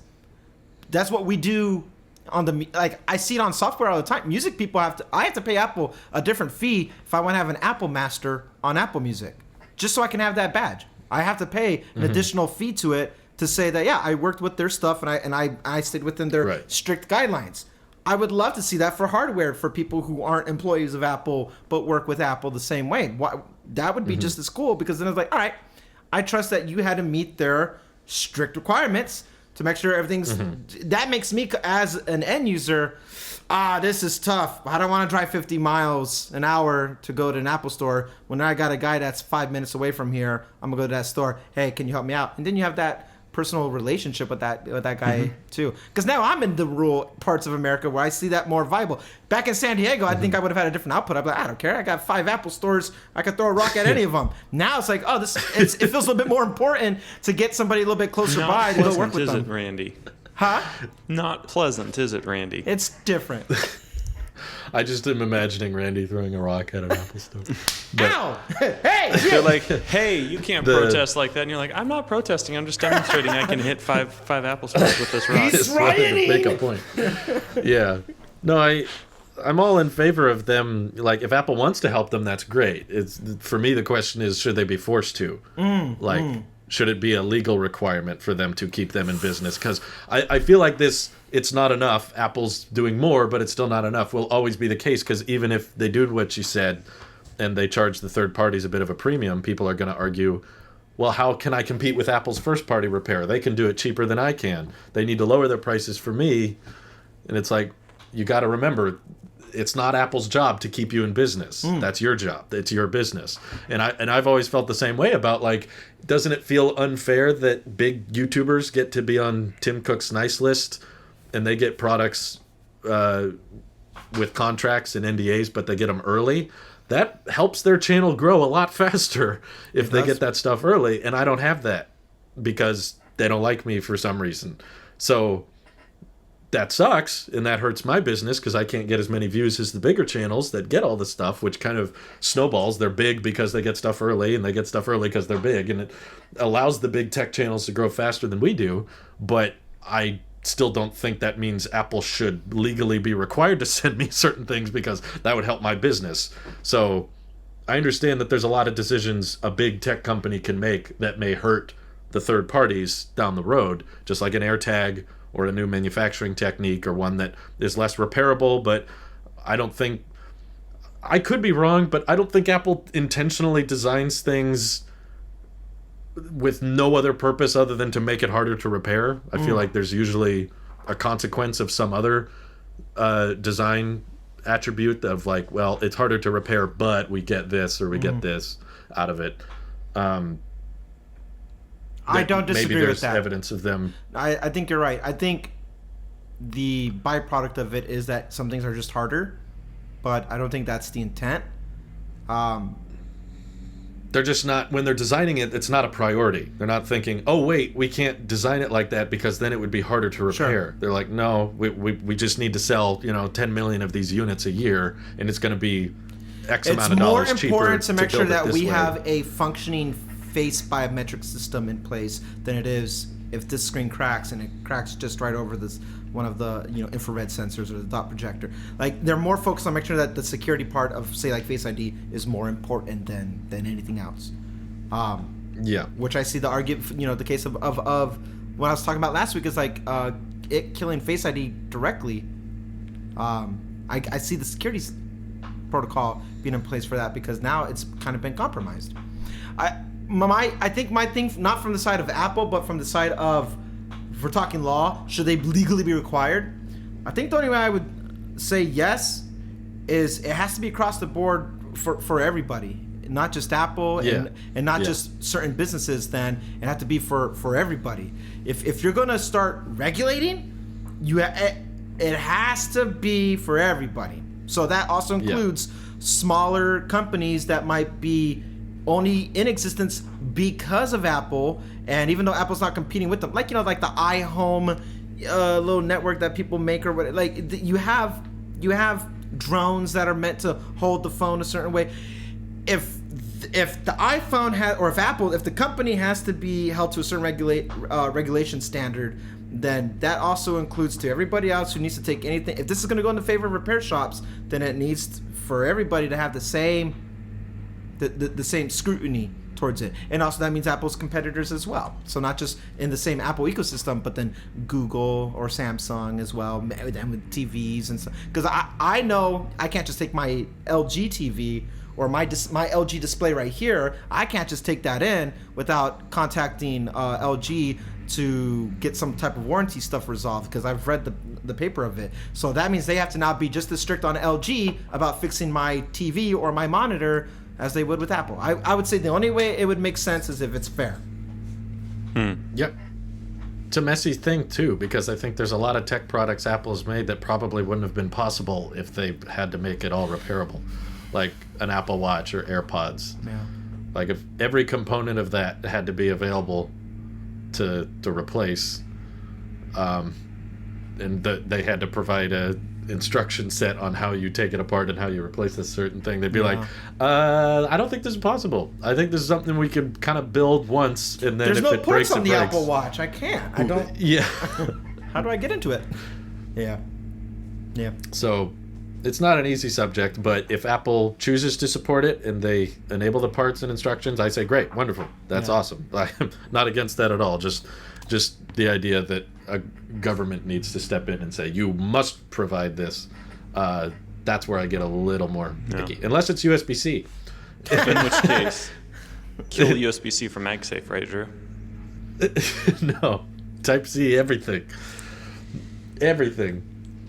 what we do on the, like I see it on software all the time. Music people I have to pay Apple a different fee if I want to have an Apple Master on Apple Music, just so I can have that badge. I have to pay an additional fee to it to say that I worked with their stuff and I stayed within their strict guidelines. I would love to see that for hardware for people who aren't employees of Apple but work with Apple the same way. That would be just as cool, because then it's like, all right, I trust that you had to meet their strict requirements to make sure everything's. That makes me as an end user. This is tough. I don't want to drive 50 miles an hour to go to an Apple store when I got a guy that's 5 minutes away from here. I'm gonna go to that store. Hey, can you help me out? And then you have that personal relationship with that guy too. Because now I'm in the rural parts of America where I see that more viable. Back in San Diego, I think I would have had a different output. I'd be like, I don't care. I got 5 Apple stores. I could throw a rock at any of them. Now it's like, it feels a little bit more important to get somebody a little bit closer by to go work with them. Is it, Randy? Huh? Not pleasant, is it, Randy? It's different. I just am imagining Randy throwing a rock at an Apple store. Ow! Hey! They're like, hey, you can't protest like that. And you're like, I'm not protesting. I'm just demonstrating I can hit five Apple stores with this rock. He's rioting! Make a point. Yeah. No, I'm all in favor of them. Like, if Apple wants to help them, that's great. For me, the question is, should they be forced to? Should it be a legal requirement for them to keep them in business? Because I feel like it's not enough. Apple's doing more, but it's still not enough. Will always be the case, because even if they do what you said and they charge the third parties a bit of a premium, people are going to argue, well, how can I compete with Apple's first-party repair? They can do it cheaper than I can. They need to lower their prices for me. And it's like, you got to remember, it's not Apple's job to keep you in business. That's your job. It's your business. And I've always felt the same way about, like, doesn't it feel unfair that big YouTubers get to be on Tim Cook's nice list and they get products with contracts and NDAs, but they get them early? That helps their channel grow a lot faster if they get that stuff early. And I don't have that because they don't like me for some reason. So that sucks, and that hurts my business because I can't get as many views as the bigger channels that get all the stuff, which kind of snowballs. They're big because they get stuff early, and they get stuff early because they're big, and it allows the big tech channels to grow faster than we do. But I still don't think that means Apple should legally be required to send me certain things, because that would help my business. So I understand that there's a lot of decisions a big tech company can make that may hurt the third parties down the road, just like an AirTag or a new manufacturing technique, or one that is less repairable. But I don't think, I could be wrong, but I don't think Apple intentionally designs things with no other purpose other than to make it harder to repair. I feel like there's usually a consequence of some other design attribute of, like, well, it's harder to repair, but we get this or we get this out of it. I don't disagree maybe with that. There's evidence of them. I think you're right. I think the byproduct of it is that some things are just harder, but I don't think that's the intent. They're just not, when they're designing it, it's not a priority. They're not thinking, oh, wait, we can't design it like that because then it would be harder to repair. Sure. They're like, no, we just need to sell 10 million of these units a year, and it's going to be X amount of dollars cheaper. It's more important to make sure that we way. have a functioning face biometric system in place than it is if this screen cracks, and it cracks just right over this one of the infrared sensors or the dot projector. Like, they're more focused on making sure that the security part of, say, like Face ID is more important than anything else. Yeah. Which I see the argument, the case of what I was talking about last week is like it killing Face ID directly. I see the security protocol being in place for that, because now it's kind of been compromised. I think my thing, not from the side of Apple, but from the side of, if we're talking law, should they legally be required? I think the only way I would say yes is it has to be across the board for everybody, not just Apple and not just certain businesses. Then it has to be for everybody. If you're going to start regulating, it has to be for everybody. So that also includes smaller companies that might be only in existence because of Apple, and even though Apple's not competing with them, like like the iHome little network that people make, or what, like you have drones that are meant to hold the phone a certain way. If the iPhone has, or if the company has to be held to a certain regulation standard, then that also includes to everybody else who needs to take anything. If this is going to go in the favor of repair shops, then it needs for everybody to have the same scrutiny towards it. And also that means Apple's competitors as well. So not just in the same Apple ecosystem, but then Google or Samsung as well, and with TVs and stuff. Because I know I can't just take my LG TV or my LG display right here. I can't just take that in without contacting LG to get some type of warranty stuff resolved, because I've read the paper of it. So that means they have to now be just as strict on LG about fixing my TV or my monitor as they would with Apple. I would say the only way it would make sense is if it's fair. Yep. It's a messy thing too, because I think there's a lot of tech products Apple's made that probably wouldn't have been possible if they had to make it all repairable, like an Apple Watch or AirPods. Yeah. Like if every component of that had to be available to replace, and they had to provide a instruction set on how you take it apart and how you replace a certain thing, they'd be like, I don't think this is possible. I think this is something we can kind of build once, and then There's if no it breaks, ports on it the breaks. Apple Watch. I can't. I don't. Yeah. How do I get into it? Yeah. So it's not an easy subject, but if Apple chooses to support it and they enable the parts and instructions, I say great, wonderful, that's awesome. I'm not against that at all. Just the idea that a government needs to step in and say you must provide this. That's where I get a little more picky, unless it's USB-C. In which case, kill USB-C from MagSafe, right, Drew? No, Type-C, everything.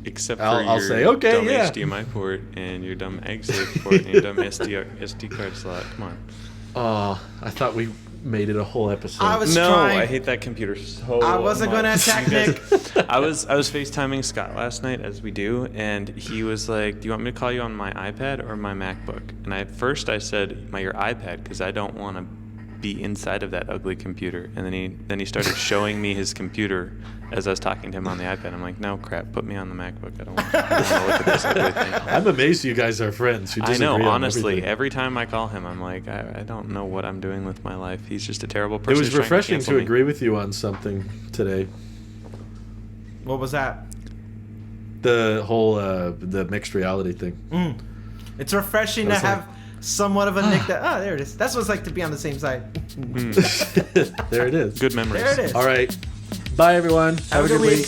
Except for I'll your say, okay, dumb yeah. HDMI port and your dumb MagSafe port and your dumb SD card slot. Come on. Oh, I thought we made it a whole episode. I was No, trying. I hate that computer so I wasn't much. going to attack You guys- Nick. I was FaceTiming Scott last night, as we do, and he was like, "Do you want me to call you on my iPad or my MacBook?" And at first I said, your iPad, because I don't want to be inside of that ugly computer. And then he started showing me his computer as I was talking to him on the iPad. I'm like, no, crap, put me on the MacBook. I don't want to look at this ugly thing. I'm amazed you guys are friends. You I disagree know, on honestly, everything. every time I call him, I'm like, I don't know what I'm doing with my life. He's just a terrible person. It was He's trying refreshing cancel to me. agree with you on something today. What was that? The whole the mixed reality thing. It's refreshing to That's like- have somewhat of a Nick that, there it is. That's what it's like to be on the same side. There it is. Good memories. There it is. All right. Bye, everyone. Have a good week.